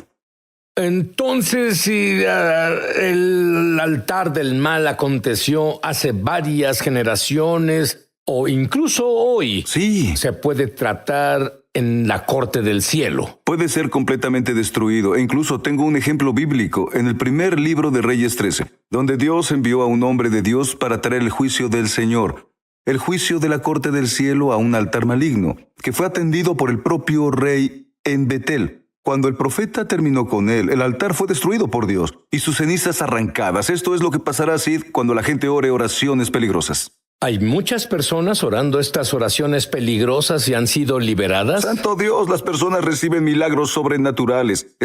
Entonces, si el altar del mal aconteció hace varias generaciones o incluso hoy, Sí, se puede tratar en la corte del cielo. puede ser completamente destruido. E incluso tengo un ejemplo bíblico en el primer libro de Reyes 13, donde Dios envió a un hombre de Dios para traer el juicio del Señor, el juicio de la corte del cielo a un altar maligno, que fue atendido por el propio rey en Betel. Cuando el profeta terminó con él, el altar fue destruido por Dios y sus cenizas arrancadas. Esto es lo que pasará, Sid, cuando la gente ore oraciones peligrosas. Hay muchas personas orando estas oraciones peligrosas y han sido liberadas. Santo Dios, las personas reciben milagros sobrenaturales.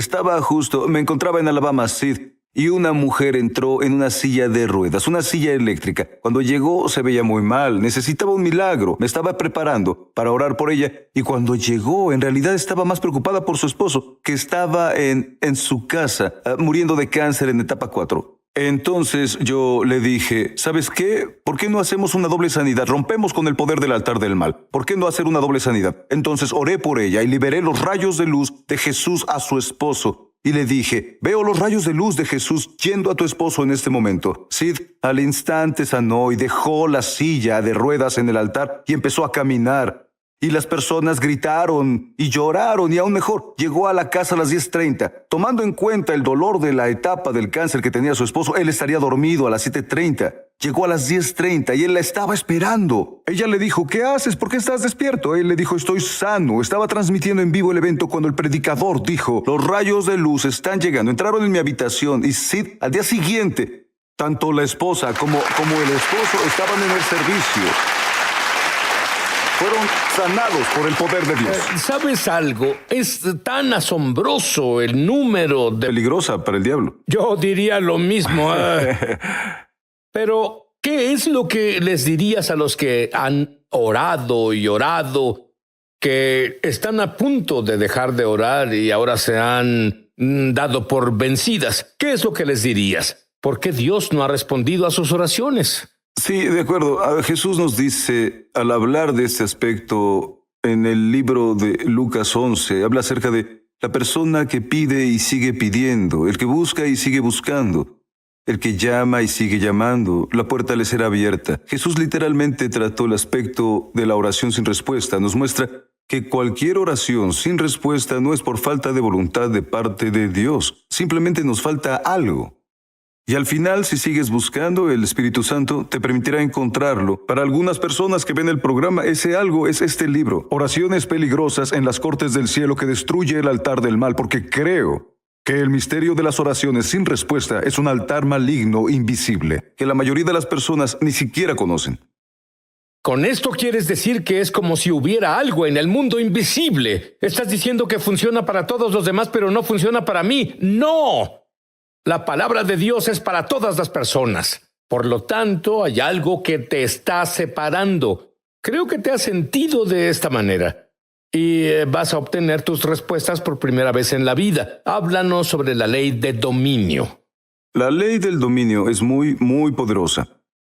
Me encontraba en Alabama, Sid, y una mujer entró en una silla de ruedas, una silla eléctrica. Cuando llegó se veía muy mal, necesitaba un milagro. Me estaba preparando para orar por ella y cuando llegó en realidad estaba más preocupada por su esposo, que estaba en su casa, muriendo de cáncer en etapa 4. Entonces yo le dije, ¿sabes qué? ¿Por qué no hacemos una doble sanidad? Rompemos con el poder del altar del mal. ¿Por qué no hacer una doble sanidad? Entonces oré por ella y liberé los rayos de luz de Jesús a su esposo. Y le dije, veo los rayos de luz de Jesús yendo a tu esposo en este momento. Sid al instante sanó y dejó la silla de ruedas en el altar y empezó a caminar. Y las personas gritaron y lloraron y aún mejor, llegó a la casa a las 10:30. Tomando en cuenta el dolor de la etapa del cáncer que tenía su esposo, él estaría dormido a las 7:30. Llegó a las 10:30 y él la estaba esperando. Ella le dijo, ¿qué haces? ¿Por qué estás despierto? Él le dijo, estoy sano. Estaba transmitiendo en vivo el evento cuando el predicador dijo, los rayos de luz están llegando. Entraron en mi habitación y Sid, al día siguiente, tanto la esposa como el esposo estaban en el servicio. Fueron sanados por el poder de Dios. ¿Sabes algo? Es tan asombroso el número de... Peligrosa para el diablo. Yo diría lo mismo. Pero, ¿qué es lo que les dirías a los que han orado y orado, que están a punto de dejar de orar y ahora se han dado por vencidas? ¿Qué es lo que les dirías? ¿Por qué Dios no ha respondido a sus oraciones? Sí, de acuerdo. Jesús nos dice, al hablar de este aspecto, en el libro de Lucas 11, habla acerca de la persona que pide y sigue pidiendo, el que busca y sigue buscando, el que llama y sigue llamando, la puerta le será abierta. Jesús literalmente trató el aspecto de la oración sin respuesta. Nos muestra que cualquier oración sin respuesta no es por falta de voluntad de parte de Dios. Simplemente nos falta algo. Y al final, si sigues buscando, el Espíritu Santo te permitirá encontrarlo. Para algunas personas que ven el programa, ese algo es este libro, Oraciones peligrosas en las cortes del cielo que destruye el altar del mal, porque creo que el misterio de las oraciones sin respuesta es un altar maligno invisible, que la mayoría de las personas ni siquiera conocen. Con esto quieres decir que es como si hubiera algo en el mundo invisible. Estás diciendo que funciona para todos los demás, pero no funciona para mí. ¡No! La palabra de Dios es para todas las personas. Por lo tanto, hay algo que te está separando. Creo que te has sentido de esta manera. Y vas a obtener tus respuestas por primera vez en la vida. Háblanos sobre la ley de dominio. La ley del dominio es muy, muy poderosa.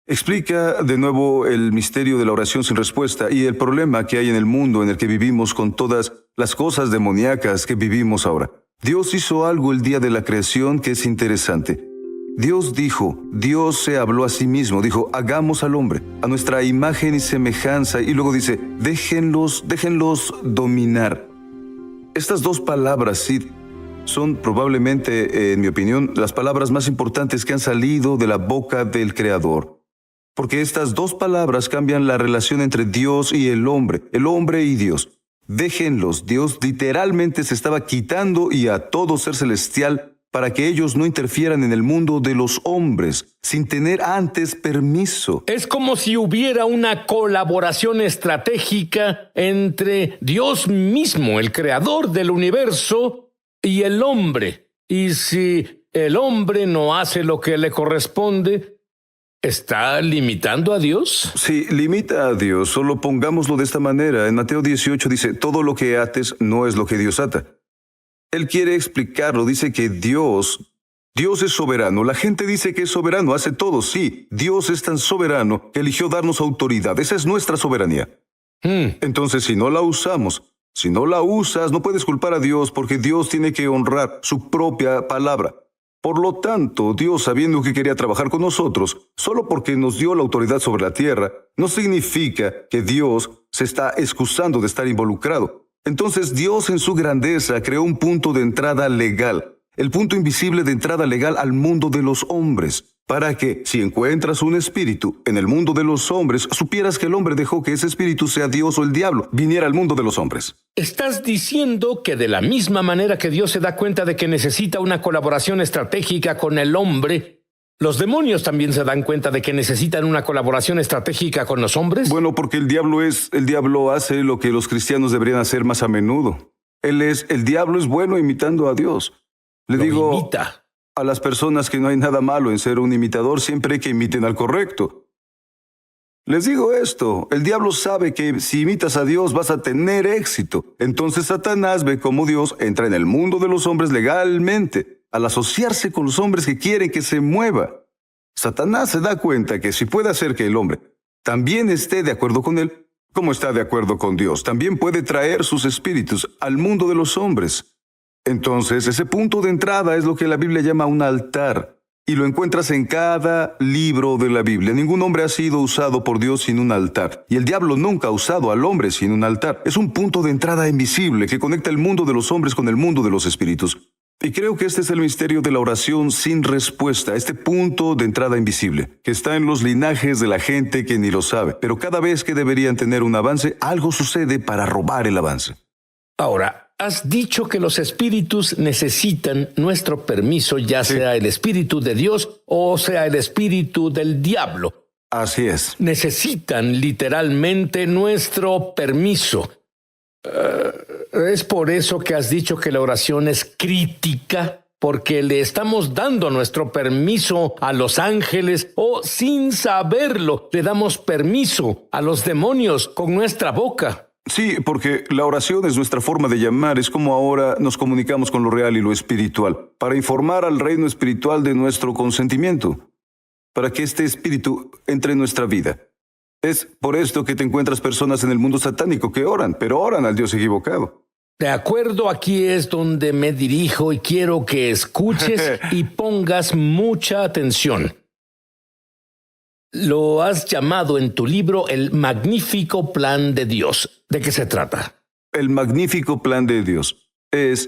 Explica de nuevo el misterio de la oración sin respuesta y el problema que hay en el mundo en el que vivimos con todas las cosas demoníacas que vivimos ahora. Dios hizo algo el día de la creación que es interesante. Dios se habló a sí mismo, dijo, hagamos al hombre, a nuestra imagen y semejanza, y luego dice, déjenlos dominar. Estas dos palabras, Sid, son probablemente, en mi opinión, las palabras más importantes que han salido de la boca del Creador. Porque estas dos palabras cambian la relación entre Dios y el hombre y Dios. Déjenlos, Dios literalmente se estaba quitando y a todo ser celestial para que ellos no interfieran en el mundo de los hombres, sin tener antes permiso. Es como si hubiera una colaboración estratégica entre Dios mismo, el creador del universo, y el hombre. Y si el hombre no hace lo que le corresponde, ¿está limitando a Dios? Sí, limita a Dios. Solo pongámoslo de esta manera. En Mateo 18 dice, todo lo que ates no es lo que Dios ata. Él quiere explicarlo. Dice que Dios es soberano. La gente dice que es soberano, hace todo. Sí, Dios es tan soberano que eligió darnos autoridad. Esa es nuestra soberanía. Entonces, si no la usamos, si no la usas, no puedes culpar a Dios porque Dios tiene que honrar su propia palabra. Por lo tanto, Dios, sabiendo que quería trabajar con nosotros, solo porque nos dio la autoridad sobre la tierra, no significa que Dios se está excusando de estar involucrado. Entonces, Dios en su grandeza creó un punto de entrada legal, el punto invisible de entrada legal al mundo de los hombres, para que, si encuentras un espíritu en el mundo de los hombres, supieras que el hombre dejó que ese espíritu, sea Dios o el diablo, viniera al mundo de los hombres. ¿Estás diciendo que de la misma manera que Dios se da cuenta de que necesita una colaboración estratégica con el hombre, los demonios también se dan cuenta de que necesitan una colaboración estratégica con los hombres? Bueno, porque el diablo hace lo que los cristianos deberían hacer más a menudo. El diablo es bueno imitando a Dios. Le digo imita a las personas que no hay nada malo en ser un imitador siempre que imiten al correcto. Les digo esto, el diablo sabe que si imitas a Dios vas a tener éxito. Entonces Satanás ve cómo Dios entra en el mundo de los hombres legalmente, al asociarse con los hombres que quieren que se mueva. Satanás se da cuenta que si puede hacer que el hombre también esté de acuerdo con él, como está de acuerdo con Dios, también puede traer sus espíritus al mundo de los hombres. Entonces, ese punto de entrada es lo que la Biblia llama un altar, y lo encuentras en cada libro de la Biblia. Ningún hombre ha sido usado por Dios sin un altar, y el diablo nunca ha usado al hombre sin un altar. Es un punto de entrada invisible que conecta el mundo de los hombres con el mundo de los espíritus. Y creo que este es el misterio de la oración sin respuesta, este punto de entrada invisible, que está en los linajes de la gente que ni lo sabe. Pero cada vez que deberían tener un avance, algo sucede para robar el avance. Ahora, has dicho que los espíritus necesitan nuestro permiso, ya sea el espíritu de Dios o sea el espíritu del diablo. Así es. Necesitan literalmente nuestro permiso. ¿Es por eso que has dicho que la oración es crítica? Porque le estamos dando nuestro permiso a los ángeles o, sin saberlo, le damos permiso a los demonios con nuestra boca. Sí, porque la oración es nuestra forma de llamar, es como ahora nos comunicamos con lo real y lo espiritual, para informar al reino espiritual de nuestro consentimiento, para que este espíritu entre en nuestra vida. Es por esto que te encuentras personas en el mundo satánico que oran, pero oran al Dios equivocado. De acuerdo, aquí es donde me dirijo y quiero que escuches y pongas mucha atención. Lo has llamado en tu libro el magnífico plan de Dios. ¿De qué se trata? El magnífico plan de Dios es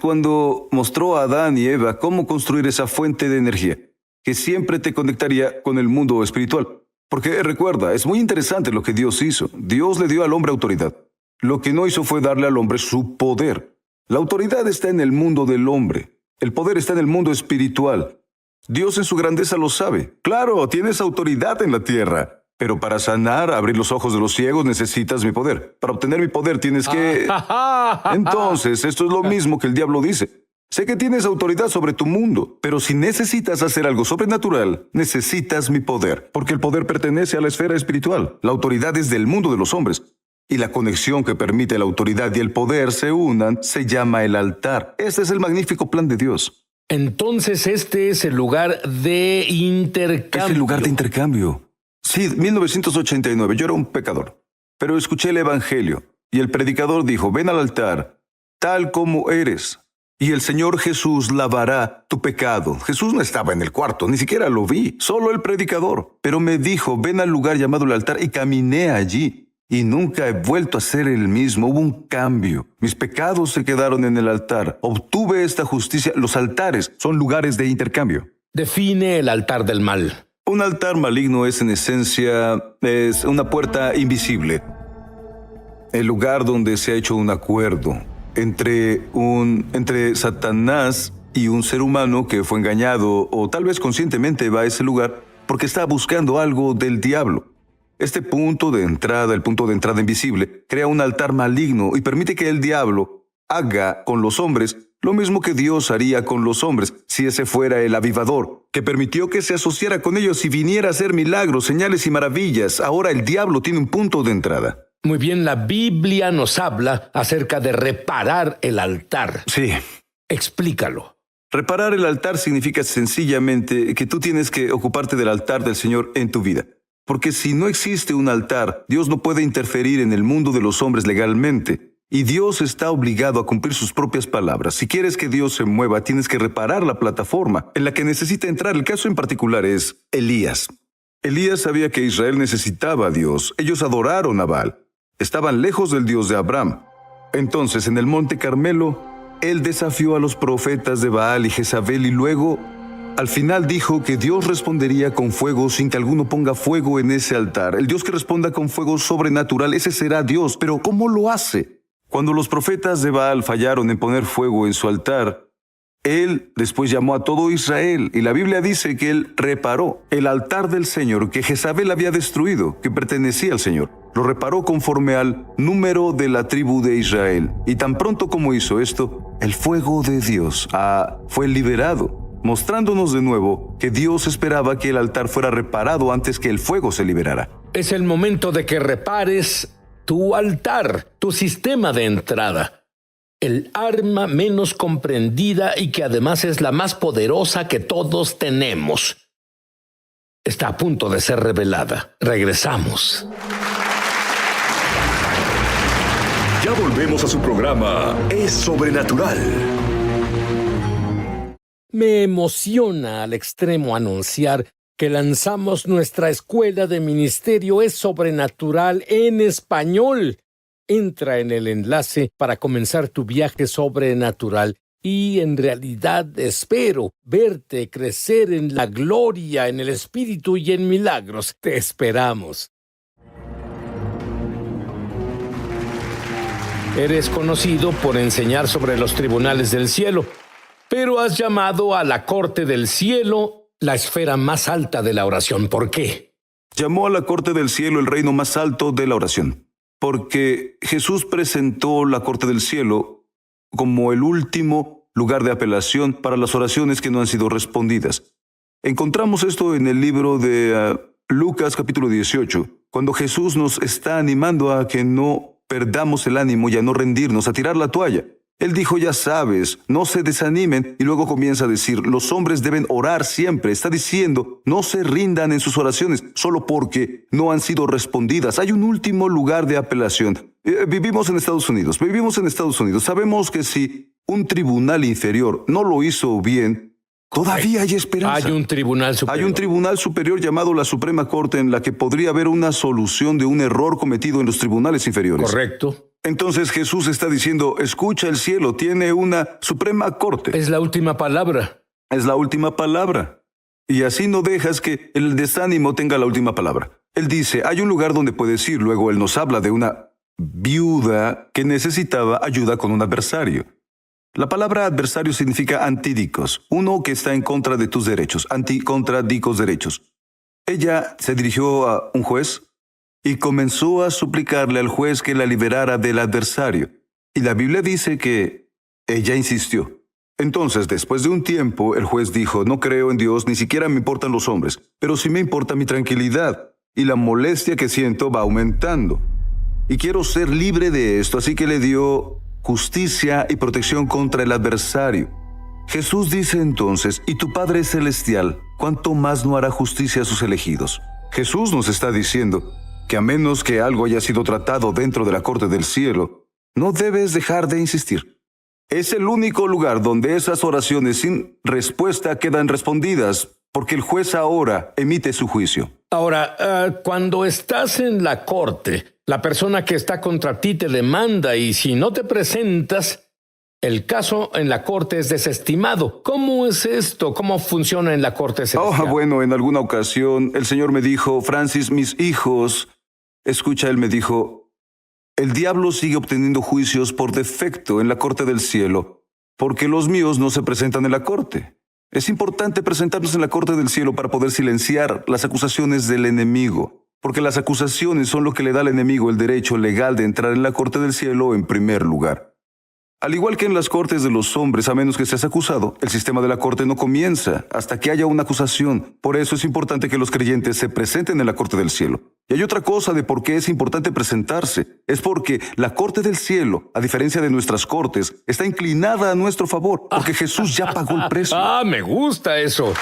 cuando mostró a Adán y Eva cómo construir esa fuente de energía que siempre te conectaría con el mundo espiritual. Porque recuerda, es muy interesante lo que Dios hizo. Dios le dio al hombre autoridad. Lo que no hizo fue darle al hombre su poder. La autoridad está en el mundo del hombre. El poder está en el mundo espiritual. Dios en su grandeza lo sabe. Claro, tienes autoridad en la tierra. Pero para sanar, abrir los ojos de los ciegos, necesitas mi poder. Para obtener mi poder tienes que... Entonces, esto es lo mismo que el diablo dice. Sé que tienes autoridad sobre tu mundo, pero si necesitas hacer algo sobrenatural, necesitas mi poder, porque el poder pertenece a la esfera espiritual. La autoridad es del mundo de los hombres, y la conexión que permite la autoridad y el poder se unan se llama el altar. Este es el magnífico plan de Dios. Entonces este es el lugar de intercambio. Es el lugar de intercambio. Sí, 1989, yo era un pecador, pero escuché el evangelio, y el predicador dijo, ven al altar, tal como eres. Y el Señor Jesús lavará tu pecado. Jesús no estaba en el cuarto, ni siquiera lo vi, solo el predicador. Pero me dijo, ven al lugar llamado el altar, y caminé allí. Y nunca he vuelto a ser el mismo, hubo un cambio. Mis pecados se quedaron en el altar. Obtuve esta justicia. Los altares son lugares de intercambio. Define el altar del mal. Un altar maligno es en esencia, es una puerta invisible. El lugar donde se ha hecho un acuerdo entre Satanás y un ser humano que fue engañado o tal vez conscientemente va a ese lugar porque está buscando algo del diablo. Este punto de entrada, el punto de entrada invisible, crea un altar maligno y permite que el diablo haga con los hombres Lo mismo que Dios haría con los hombres, si ese fuera el avivador, que permitió que se asociara con ellos y viniera a hacer milagros, señales y maravillas. Ahora el diablo tiene un punto de entrada. Muy bien, la Biblia nos habla acerca de reparar el altar. Sí. Explícalo. Reparar el altar significa sencillamente que tú tienes que ocuparte del altar del Señor en tu vida. Porque si no existe un altar, Dios no puede interferir en el mundo de los hombres legalmente. Y Dios está obligado a cumplir sus propias palabras. Si quieres que Dios se mueva, tienes que reparar la plataforma en la que necesita entrar. El caso en particular es Elías. Elías sabía que Israel necesitaba a Dios. Ellos adoraron a Baal. Estaban lejos del Dios de Abraham. Entonces, en el monte Carmelo, él desafió a los profetas de Baal y Jezabel y luego, al final dijo que Dios respondería con fuego sin que alguno ponga fuego en ese altar. El Dios que responda con fuego sobrenatural, ese será Dios. Pero ¿cómo lo hace? Cuando los profetas de Baal fallaron en poner fuego en su altar, él después llamó a todo Israel, y la Biblia dice que él reparó el altar del Señor que Jezabel había destruido, que pertenecía al Señor. Lo reparó conforme al número de la tribu de Israel. Y tan pronto como hizo esto, el fuego de Dios fue liberado, mostrándonos de nuevo que Dios esperaba que el altar fuera reparado antes que el fuego se liberara. Es el momento de que repares tu altar, tu sistema de entrada. El arma menos comprendida y que además es la más poderosa que todos tenemos. Está a punto de ser revelada. Regresamos. Ya volvemos a su programa Es Sobrenatural. Me emociona al extremo anunciar que lanzamos nuestra escuela de ministerio Es Sobrenatural en español. Entra en el enlace para comenzar tu viaje sobrenatural y en realidad espero verte crecer en la gloria, en el Espíritu y en milagros. Te esperamos. Eres conocido por enseñar sobre los tribunales del cielo, pero has llamado a la corte del cielo la esfera más alta de la oración. ¿Por qué? Llamó a la corte del cielo el reino más alto de la oración, porque Jesús presentó la corte del cielo como el último lugar de apelación para las oraciones que no han sido respondidas. Encontramos esto en el libro de Lucas capítulo 18, cuando Jesús nos está animando a que no perdamos el ánimo y a no rendirnos, a tirar la toalla. Él dijo, ya sabes, no se desanimen, y luego comienza a decir, los hombres deben orar siempre. Está diciendo, no se rindan en sus oraciones, solo porque no han sido respondidas. Hay un último lugar de apelación. Vivimos en Estados Unidos. Sabemos que si un tribunal inferior no lo hizo bien, todavía hay esperanza. Hay un tribunal superior. Hay un tribunal superior llamado la Suprema Corte en la que podría haber una solución de un error cometido en los tribunales inferiores. Correcto. Entonces Jesús está diciendo, escucha, el cielo tiene una Suprema Corte. Es la última palabra. Es la última palabra. Y así no dejas que el desánimo tenga la última palabra. Él dice, hay un lugar donde puedes ir. Luego él nos habla de una viuda que necesitaba ayuda con un adversario. La palabra adversario significa antidicos, uno que está en contra de tus derechos, contra dicos derechos. Ella se dirigió a un juez y comenzó a suplicarle al juez que la liberara del adversario. Y la Biblia dice que ella insistió. Entonces, después de un tiempo, el juez dijo, no creo en Dios, ni siquiera me importan los hombres, pero sí me importa mi tranquilidad, y la molestia que siento va aumentando. Y quiero ser libre de esto, así que le dio justicia y protección contra el adversario. Jesús dice entonces, y tu Padre Celestial, ¿cuánto más no hará justicia a sus elegidos? Jesús nos está diciendo que a menos que algo haya sido tratado dentro de la corte del cielo, no debes dejar de insistir. Es el único lugar donde esas oraciones sin respuesta quedan respondidas, porque el juez ahora emite su juicio. Ahora, cuando estás en la corte, la persona que está contra ti te demanda y si no te presentas, el caso en la corte es desestimado. ¿Cómo es esto? ¿Cómo funciona en la corte celestial? Bueno, en alguna ocasión el Señor me dijo, Francis, mis hijos, escucha, él me dijo, el diablo sigue obteniendo juicios por defecto en la corte del cielo, porque los míos no se presentan en la corte. Es importante presentarnos en la corte del cielo para poder silenciar las acusaciones del enemigo, porque las acusaciones son lo que le da al enemigo el derecho legal de entrar en la corte del cielo en primer lugar. Al igual que en las cortes de los hombres, a menos que seas acusado, el sistema de la corte no comienza hasta que haya una acusación. Por eso es importante que los creyentes se presenten en la corte del cielo. Y hay otra cosa de por qué es importante presentarse. Es porque la corte del cielo, a diferencia de nuestras cortes, está inclinada a nuestro favor, porque Jesús ya pagó el precio. Me gusta eso.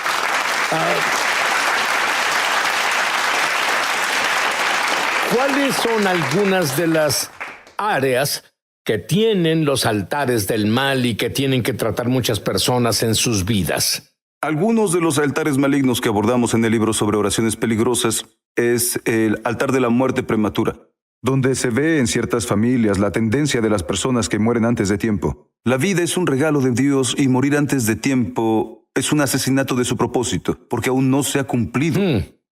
¿Cuáles son algunas de las áreas que tienen los altares del mal y que tienen que tratar muchas personas en sus vidas? Algunos de los altares malignos que abordamos en el libro sobre oraciones peligrosas es el altar de la muerte prematura, donde se ve en ciertas familias la tendencia de las personas que mueren antes de tiempo. La vida es un regalo de Dios y morir antes de tiempo es un asesinato de su propósito, porque aún no se ha cumplido.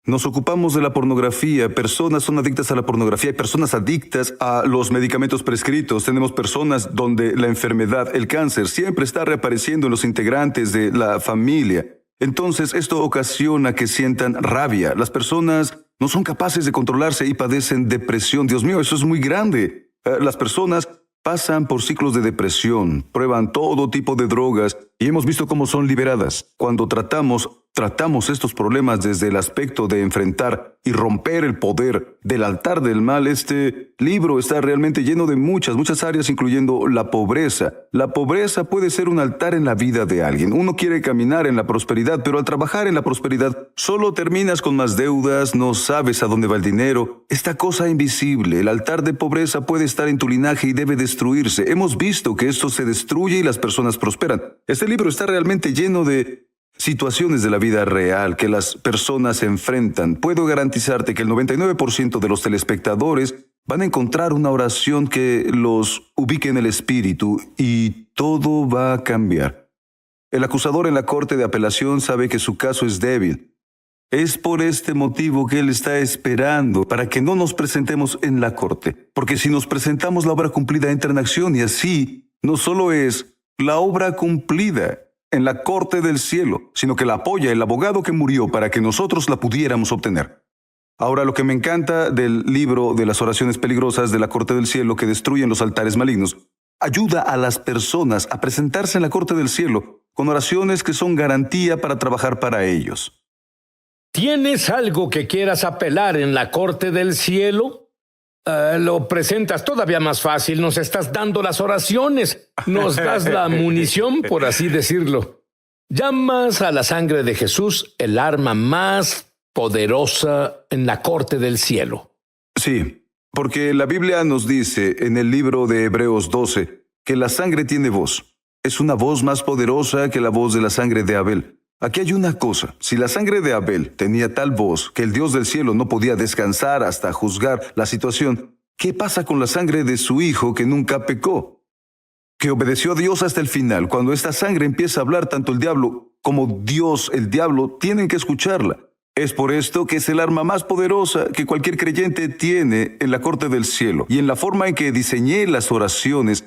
Nos ocupamos de la pornografía. Personas son adictas a la pornografía. Hay personas adictas a los medicamentos prescritos. Tenemos personas donde la enfermedad, el cáncer, siempre está reapareciendo en los integrantes de la familia. Entonces, esto ocasiona que sientan rabia. Las personas no son capaces de controlarse y padecen depresión. Dios mío, eso es muy grande. Las personas pasan por ciclos de depresión, prueban todo tipo de drogas y hemos visto cómo son liberadas. Cuando tratamos estos problemas desde el aspecto de enfrentar y romper el poder del altar del mal, este libro está realmente lleno de muchas áreas, incluyendo la pobreza. La pobreza puede ser un altar en la vida de alguien. Uno quiere caminar en la prosperidad, pero al trabajar en la prosperidad solo terminas con más deudas, no sabes a dónde va el dinero. Esta cosa invisible, el altar de pobreza, puede estar en tu linaje y debe destruirse. Hemos visto que esto se destruye y las personas prosperan. Este libro está realmente lleno de situaciones de la vida real que las personas enfrentan. Puedo garantizarte que el 99% de los telespectadores van a encontrar una oración que los ubique en el espíritu y todo va a cambiar. El acusador en la corte de apelación sabe que su caso es débil. Es por este motivo que él está esperando para que no nos presentemos en la corte. Porque si nos presentamos, la obra cumplida entra en acción y así no solo es la obra cumplida en la corte del cielo, sino que la apoya el abogado que murió para que nosotros la pudiéramos obtener. Ahora, lo que me encanta del libro de las oraciones peligrosas de la corte del cielo que destruyen los altares malignos, ayuda a las personas a presentarse en la corte del cielo con oraciones que son garantía para trabajar para ellos. ¿Tienes algo que quieras apelar en la corte del cielo? Lo presentas todavía más fácil. Nos estás dando las oraciones. Nos das la munición, por así decirlo. Llamas a la sangre de Jesús el arma más poderosa en la corte del cielo. Sí, porque la Biblia nos dice en el libro de Hebreos 12 que la sangre tiene voz. Es una voz más poderosa que la voz de la sangre de Abel. Aquí hay una cosa. Si la sangre de Abel tenía tal voz que el Dios del cielo no podía descansar hasta juzgar la situación, ¿qué pasa con la sangre de su hijo que nunca pecó? Que obedeció a Dios hasta el final. Cuando esta sangre empieza a hablar, tanto el diablo como Dios, el diablo, tienen que escucharla. Es por esto que es el arma más poderosa que cualquier creyente tiene en la corte del cielo. Y en la forma en que diseñé las oraciones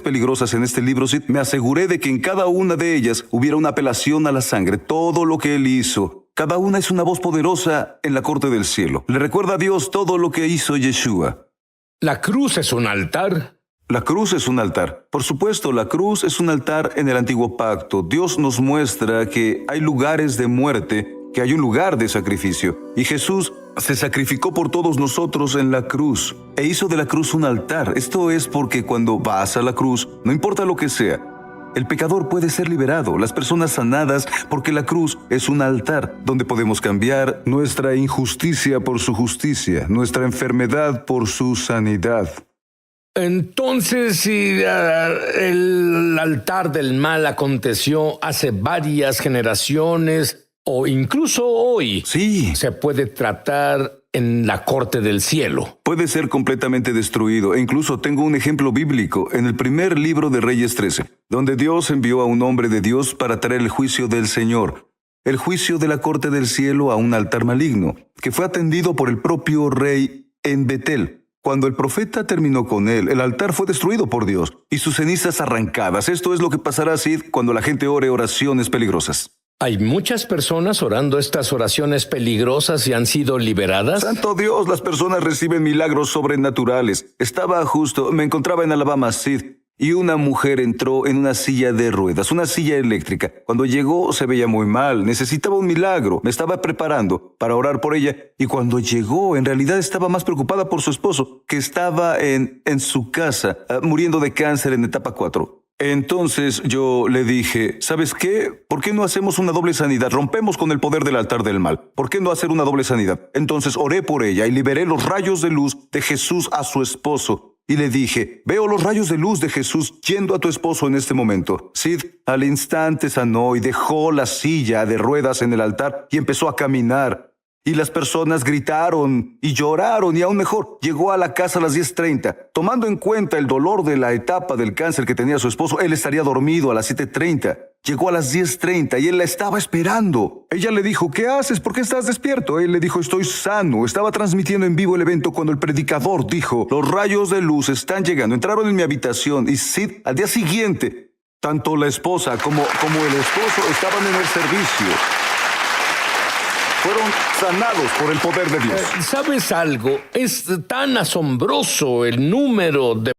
peligrosas en este libro, me aseguré de que en cada una de ellas hubiera una apelación a la sangre. Todo lo que él hizo, cada una es una voz poderosa en la corte del cielo. Le recuerda a Dios todo lo que hizo Yeshua. ¿La cruz es un altar? La cruz es un altar. Por supuesto, la cruz es un altar en el antiguo pacto. Dios nos muestra que hay lugares de muerte, que hay un lugar de sacrificio. Y Jesús se sacrificó por todos nosotros en la cruz e hizo de la cruz un altar. Esto es porque cuando vas a la cruz, no importa lo que sea, el pecador puede ser liberado, las personas sanadas, porque la cruz es un altar donde podemos cambiar nuestra injusticia por su justicia, nuestra enfermedad por su sanidad. Entonces, si el altar del mal aconteció hace varias generaciones, o incluso hoy, sí, se puede tratar en la corte del cielo. Puede ser completamente destruido. E incluso tengo un ejemplo bíblico en el primer libro de Reyes 13, donde Dios envió a un hombre de Dios para traer el juicio del Señor, el juicio de la corte del cielo a un altar maligno, que fue atendido por el propio rey en Betel. Cuando el profeta terminó con él, el altar fue destruido por Dios y sus cenizas arrancadas. Esto es lo que pasará así cuando la gente ore oraciones peligrosas. ¿Hay muchas personas orando estas oraciones peligrosas y han sido liberadas? ¡Santo Dios! Las personas reciben milagros sobrenaturales. Me encontraba en Alabama, Sid, y una mujer entró en una silla de ruedas, una silla eléctrica. Cuando llegó se veía muy mal, necesitaba un milagro. Me estaba preparando para orar por ella y cuando llegó en realidad estaba más preocupada por su esposo, que estaba en su casa, muriendo de cáncer en etapa 4. Entonces yo le dije, ¿sabes qué? ¿Por qué no hacemos una doble sanidad? Rompemos con el poder del altar del mal. ¿Por qué no hacer una doble sanidad? Entonces oré por ella y liberé los rayos de luz de Jesús a su esposo. Y le dije, veo los rayos de luz de Jesús yendo a tu esposo en este momento. Sid al instante sanó y dejó la silla de ruedas en el altar y empezó a caminar. Y las personas gritaron y lloraron y aún mejor, llegó a la casa a las 10:30. Tomando en cuenta el dolor de la etapa del cáncer que tenía su esposo, él estaría dormido a las 7:30. Llegó a las 10:30 y él la estaba esperando. Ella le dijo, ¿qué haces? ¿Por qué estás despierto? Él le dijo, estoy sano. Estaba transmitiendo en vivo el evento cuando el predicador dijo, los rayos de luz están llegando. Entraron en mi habitación y Sid, al día siguiente, tanto la esposa como el esposo estaban en el servicio. Fueron sanados por el poder de Dios. ¿Sabes algo? Es tan asombroso el número de